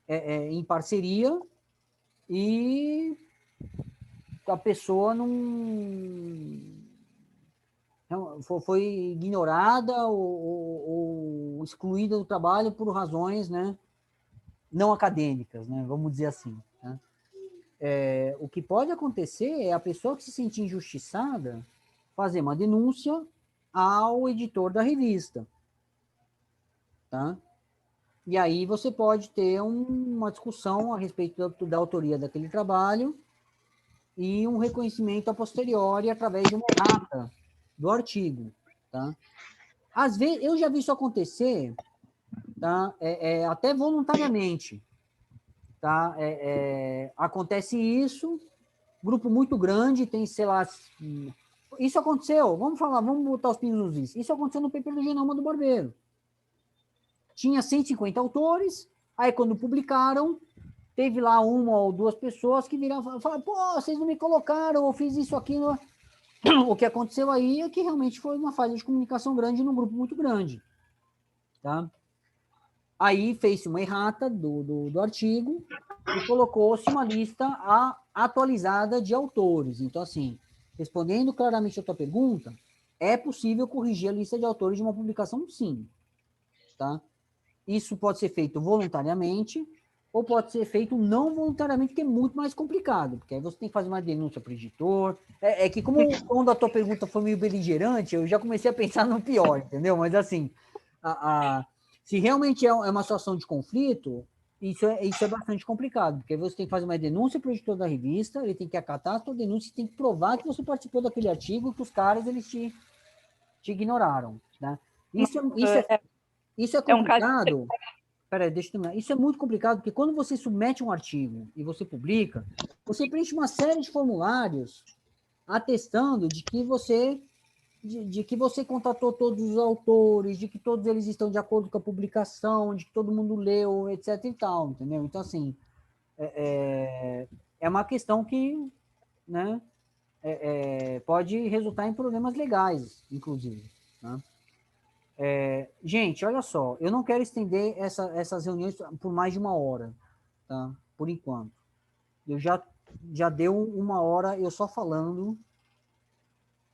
em parceria e a pessoa foi ignorada ou excluída do trabalho por razões, né, não acadêmicas, né, vamos dizer assim, né? O que pode acontecer é a pessoa que se sentir injustiçada fazer uma denúncia ao editor da revista, tá? E aí você pode ter uma discussão a respeito da autoria daquele trabalho e um reconhecimento a posteriori através de uma errata do artigo, tá? Às vezes, eu já vi isso acontecer, tá? Até voluntariamente, tá? Acontece isso, grupo muito grande, tem, sei lá... Isso aconteceu, vamos botar os pingos nos is. Isso aconteceu no paper do Genoma do Barbeiro. Tinha 150 autores, aí quando publicaram, teve lá uma ou duas pessoas que viraram e falaram, pô, vocês não me colocaram, eu fiz isso aqui. O que aconteceu aí é que realmente foi uma falha de comunicação grande num grupo muito grande, tá? Aí fez-se uma errata do artigo e colocou-se uma lista atualizada de autores. Então, assim, respondendo claramente a tua pergunta, é possível corrigir a lista de autores de uma publicação, sim, tá? Isso pode ser feito voluntariamente ou pode ser feito não voluntariamente, que é muito mais complicado, porque aí você tem que fazer uma denúncia para o editor. Que como quando a tua pergunta foi meio beligerante, eu já comecei a pensar no pior, entendeu? Mas assim, se realmente é uma situação de conflito, isso é bastante complicado, porque você tem que fazer uma denúncia para o editor da revista, ele tem que acatar a tua denúncia e tem que provar que você participou daquele artigo, que os caras eles te ignoraram, né? Isso é complicado. Peraí, deixa eu terminar. Isso é muito complicado, porque quando você submete um artigo e você publica, você preenche uma série de formulários atestando de que você contatou todos os autores, de que todos eles estão de acordo com a publicação, de que todo mundo leu, etc e tal, entendeu? Então, assim, é uma questão que, né, pode resultar em problemas legais, inclusive, né? Gente, olha só, eu não quero estender essas reuniões por mais de uma hora, tá? Por enquanto. Eu já deu uma hora eu só falando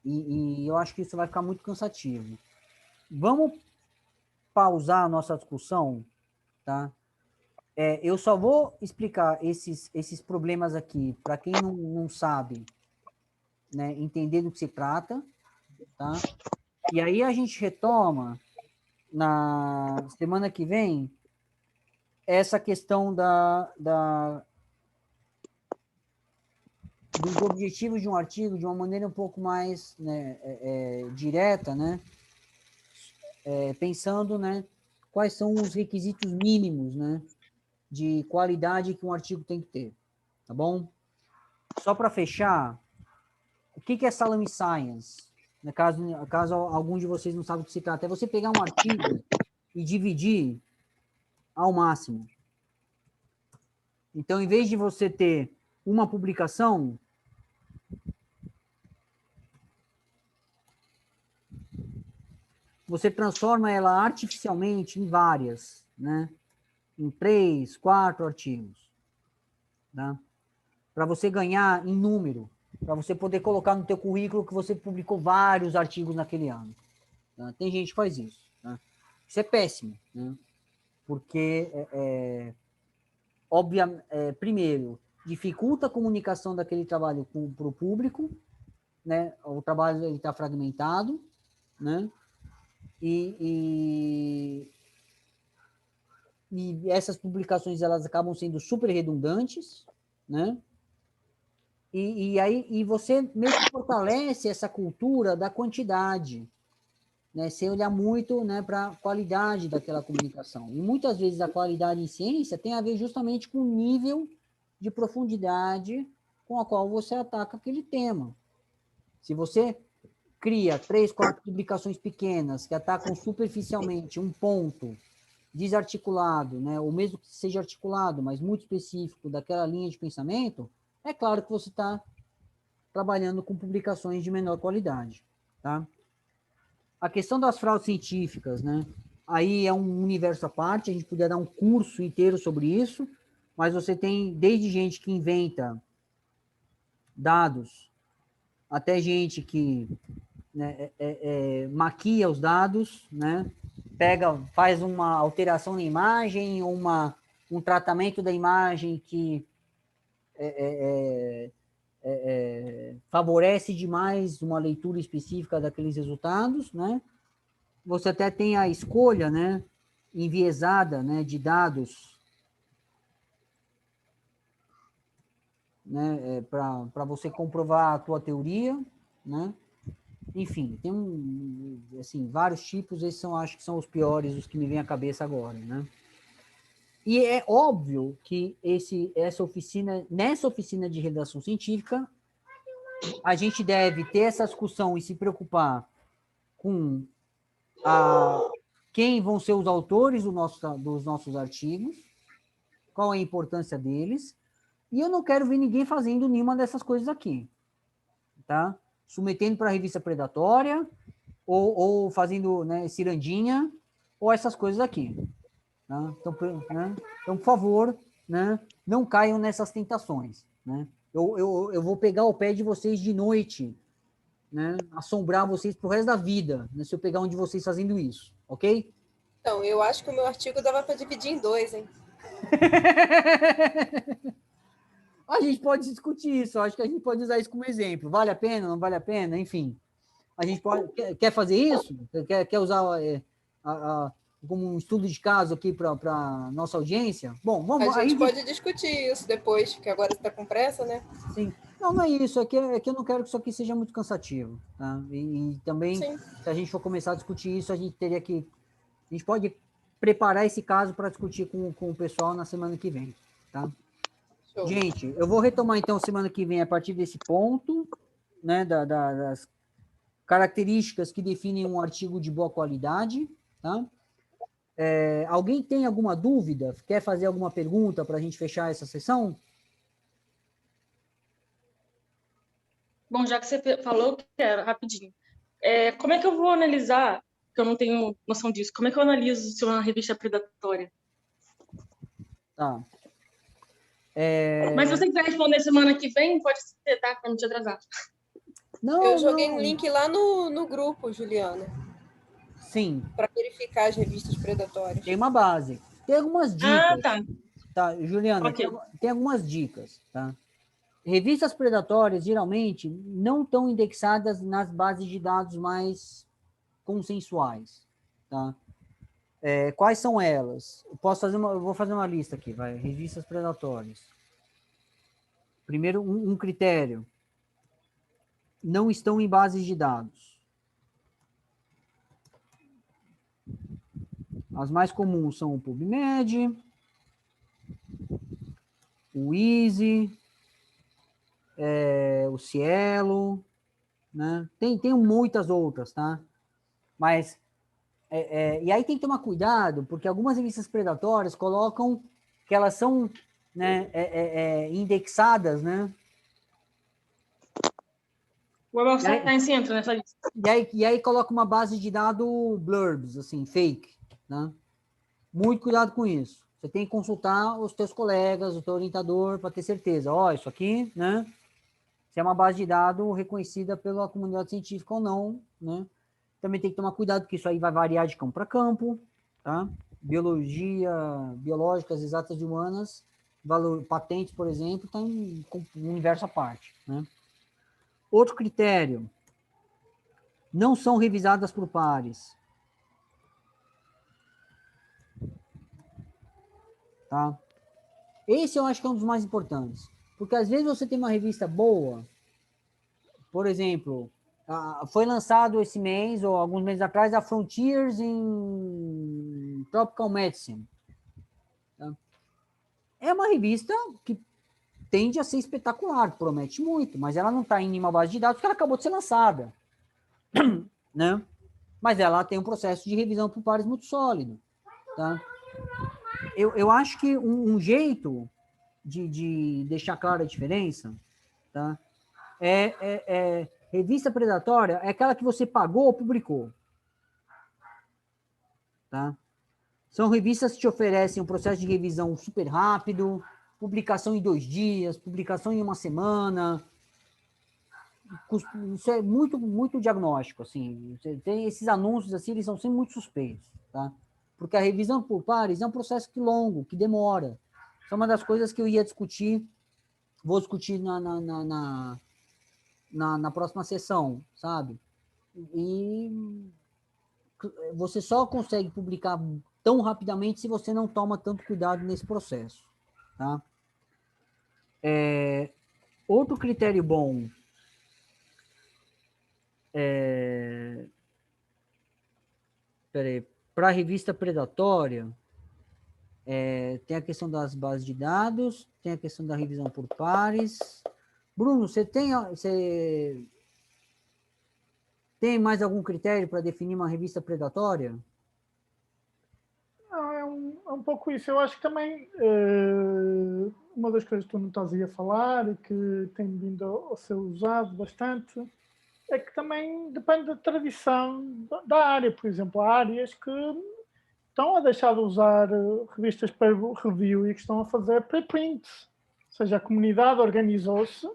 e eu acho que isso vai ficar muito cansativo. Vamos pausar a nossa discussão, tá? Eu só vou explicar esses problemas aqui para quem não sabe, né, entender do que se trata, tá? E aí a gente retoma na semana que vem essa questão dos objetivos de um artigo de uma maneira um pouco mais, né, direta, né? Pensando, né, quais são os requisitos mínimos, né, de qualidade que um artigo tem que ter, tá bom? Só para fechar, o que é Salami Science? Caso algum de vocês não sabe o que se trata, é você pegar um artigo e dividir ao máximo. Então, em vez de você ter uma publicação, você transforma ela artificialmente em várias, né? Em 3, 4 artigos, tá? Para você ganhar em número, para você poder colocar no teu currículo que você publicou vários artigos naquele ano. Tá? Tem gente que faz isso. Tá? Isso é péssimo, né? Porque, primeiro, dificulta a comunicação daquele trabalho para o público, né? O trabalho está fragmentado, né? E essas publicações elas acabam sendo super redundantes, né? E você meio que fortalece essa cultura da quantidade, né? Sem olhar muito, né, para a qualidade daquela comunicação. E muitas vezes a qualidade em ciência tem a ver justamente com o nível de profundidade com a qual você ataca aquele tema. Se você cria 3, 4 publicações pequenas que atacam superficialmente um ponto desarticulado, né, ou mesmo que seja articulado, mas muito específico daquela linha de pensamento, é claro que você está trabalhando com publicações de menor qualidade, tá? A questão das fraudes científicas, né? Aí é um universo à parte, a gente podia dar um curso inteiro sobre isso, mas você tem desde gente que inventa dados, até gente que, né, maquia os dados, né? Faz uma alteração na imagem, um tratamento da imagem que favorece demais uma leitura específica daqueles resultados, né? Você até tem a escolha, né, enviesada, né, de dados, né, para você comprovar a tua teoria, né? Enfim, tem assim, vários tipos, esses acho que são os piores, os que me vêm à cabeça agora, né? E é óbvio que nessa oficina de redação científica, a gente deve ter essa discussão e se preocupar com quem vão ser os autores dos nossos artigos, qual é a importância deles, e eu não quero ver ninguém fazendo nenhuma dessas coisas aqui, tá? Submetendo para a revista predatória, ou fazendo, né, cirandinha, ou essas coisas aqui. Tá? Então, por favor, né, não caiam nessas tentações. Né? Eu vou pegar o pé de vocês de noite, né, assombrar vocês pro resto da vida, né, se eu pegar um de vocês fazendo isso, ok? Então, eu acho que o meu artigo dava para dividir em 2, hein? A gente pode discutir isso, acho que a gente pode usar isso como exemplo. Vale a pena, não vale a pena? Enfim. A gente quer fazer isso? Quer usar como um estudo de caso aqui para a nossa audiência? Bom, vamos... A gente pode discutir isso depois, porque agora você está com pressa, né? Sim. Não é isso, é que eu não quero que isso aqui seja muito cansativo. Tá? E também, sim, se a gente for começar a discutir isso, a gente teria que... A gente pode preparar esse caso para discutir com o pessoal na semana que vem. Tá? Show. Gente, eu vou retomar então semana que vem a partir desse ponto, né, das características que definem um artigo de boa qualidade, tá? Alguém tem alguma dúvida? Quer fazer alguma pergunta para a gente fechar essa sessão? Bom, já que você falou, quero rapidinho. Como é que eu vou analisar, que eu não tenho noção disso, como é que eu analiso se é uma revista predatória? Tá. Mas se você quiser responder semana que vem, pode ser, tá? Para não te atrasar. Não, eu joguei um link lá no grupo, Juliana. Sim. Para verificar as revistas predatórias. Tem uma base. Tem algumas dicas. Ah, tá. Tá, Juliana, okay, tem algumas dicas, tá? Revistas predatórias, geralmente, não estão indexadas nas bases de dados mais consensuais, tá? Quais são elas? Eu vou fazer uma lista aqui, vai. Revistas predatórias. Primeiro, um critério. Não estão em bases de dados. As mais comuns são o PubMed, o Easy, o Cielo, né? Tem muitas outras, tá? Mas, e aí tem que tomar cuidado, porque algumas revistas predatórias colocam que elas são né, indexadas, né? O Web of Science entra nessa lista. E aí coloca uma base de dados blurbs, assim, fake, né? Muito cuidado com isso. Você tem que consultar os teus colegas, o teu orientador, para ter certeza. Ó, isso aqui, né? Se é uma base de dados reconhecida pela comunidade científica ou não, né? Também tem que tomar cuidado, porque isso aí vai variar de campo para campo, tá? Biológicas, exatas e humanas, patentes, por exemplo, está em um universo à parte, né? Outro critério, não são revisadas por pares. Tá? Esse eu acho que é um dos mais importantes, porque às vezes você tem uma revista boa, por exemplo, foi lançado esse mês, ou alguns meses atrás, a Frontiers in Tropical Medicine. Tá? É uma revista que tende a ser espetacular, promete muito, mas ela não está em nenhuma base de dados, porque ela acabou de ser lançada. Né? Mas ela tem um processo de revisão por pares muito sólido. Tá? Eu acho que um jeito de deixar clara a diferença, tá? Revista predatória é aquela que você pagou ou publicou. Tá? São revistas que te oferecem um processo de revisão super rápido, publicação em 2 dias, publicação em 1 semana. Isso é muito, muito diagnóstico, assim. Você tem esses anúncios, assim, eles são sempre muito suspeitos, tá? Porque a revisão por pares é um processo longo, que demora. Isso é uma das coisas que eu ia discutir, vou discutir na próxima sessão, sabe? E você só consegue publicar tão rapidamente se você não toma tanto cuidado nesse processo, tá? Outro critério bom para a revista predatória, tem a questão das bases de dados, tem a questão da revisão por pares. Bruno, você tem mais algum critério para definir uma revista predatória? Não, é um pouco isso. Eu acho que também uma das coisas que tu não estás aí a falar e que tem vindo a ser usado bastante é que também depende da tradição da área. Por exemplo, há áreas que estão a deixar de usar revistas para review e que estão a fazer preprints. Ou seja, a comunidade organizou-se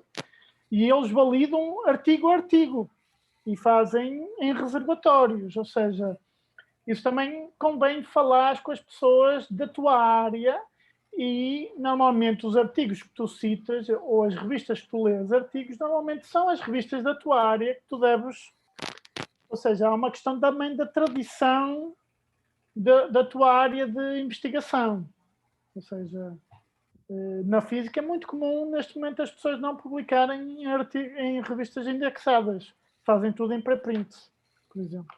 e eles validam artigo a artigo e fazem em reservatórios. Ou seja, isso também convém falar com as pessoas da tua área e, normalmente, os artigos que tu citas ou as revistas que tu lês, artigos, normalmente são as revistas da tua área que tu deves... Ou seja, há uma questão também da tradição da tua área de investigação. Ou seja, na física é muito comum, neste momento, as pessoas não publicarem em revistas indexadas. Fazem tudo em preprint, por exemplo.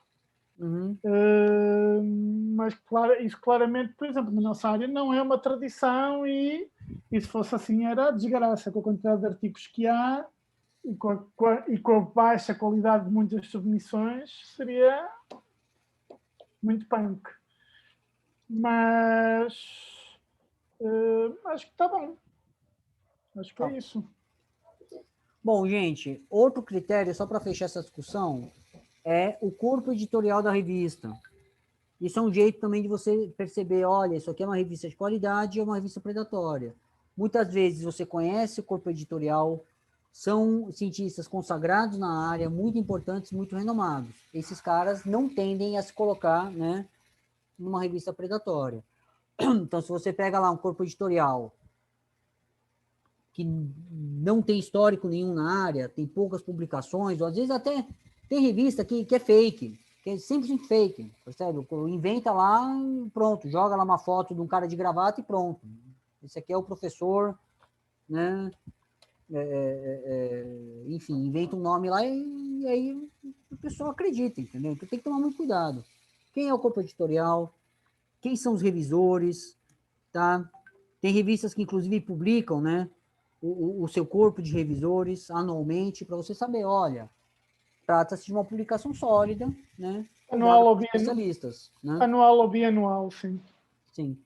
Uhum. Mas claro, isso claramente, por exemplo, na nossa área não é uma tradição e se fosse assim era a desgraça com a quantidade de artigos que há e com a baixa qualidade de muitas submissões seria muito punk. Mas acho que está bom. Acho que é isso. Bom, gente, outro critério, só para fechar essa discussão, é o corpo editorial da revista. Isso é um jeito também de você perceber, olha, isso aqui é uma revista de qualidade ou uma revista predatória. Muitas vezes você conhece o corpo editorial, são cientistas consagrados na área, muito importantes, muito renomados. Esses caras não tendem a se colocar, né, numa revista predatória. Então, se você pega lá um corpo editorial que não tem histórico nenhum na área, tem poucas publicações, ou às vezes até tem revista que é fake, que é simplesmente fake, percebe? Inventa lá e pronto, joga lá uma foto de um cara de gravata e pronto. Esse aqui é o professor, né? Enfim, inventa um nome lá e aí o pessoal acredita, entendeu? Então tem que tomar muito cuidado. Quem é o corpo editorial? Quem são os revisores? Tá? Tem revistas que inclusive publicam, né, o seu corpo de revisores anualmente, para você saber, olha, trata-se de uma publicação sólida, né? Anual ou especialistas, né? Anual ou bianual, sim. Sim.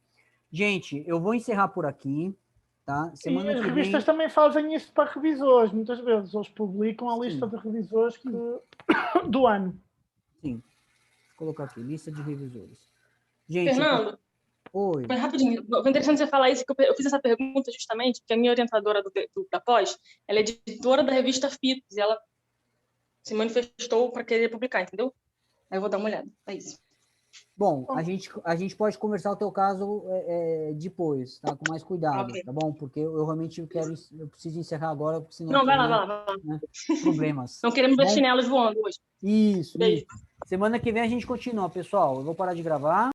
Gente, eu vou encerrar por aqui, tá? E Semana as que revistas vem... também fazem isso para revisores, muitas vezes. Eles publicam a lista de revisores do ano. Sim. Vou colocar aqui, lista de revisores. Gente, Fernando, oi. mas rapidinho, foi interessante você falar isso, que eu fiz essa pergunta justamente porque a minha orientadora da pós, ela é editora da revista Fitos, e ela se manifestou para querer publicar, entendeu? Aí eu vou dar uma olhada, é isso. Bom, a gente pode conversar o teu caso depois, tá? Com mais cuidado, Ok. tá bom? Porque eu realmente eu preciso encerrar agora, porque senão... Não, vai lá. Né, problemas. Não queremos ver Bom, chinelos voando hoje. isso. Beijo. Semana que vem a gente continua, pessoal. Eu vou parar de gravar.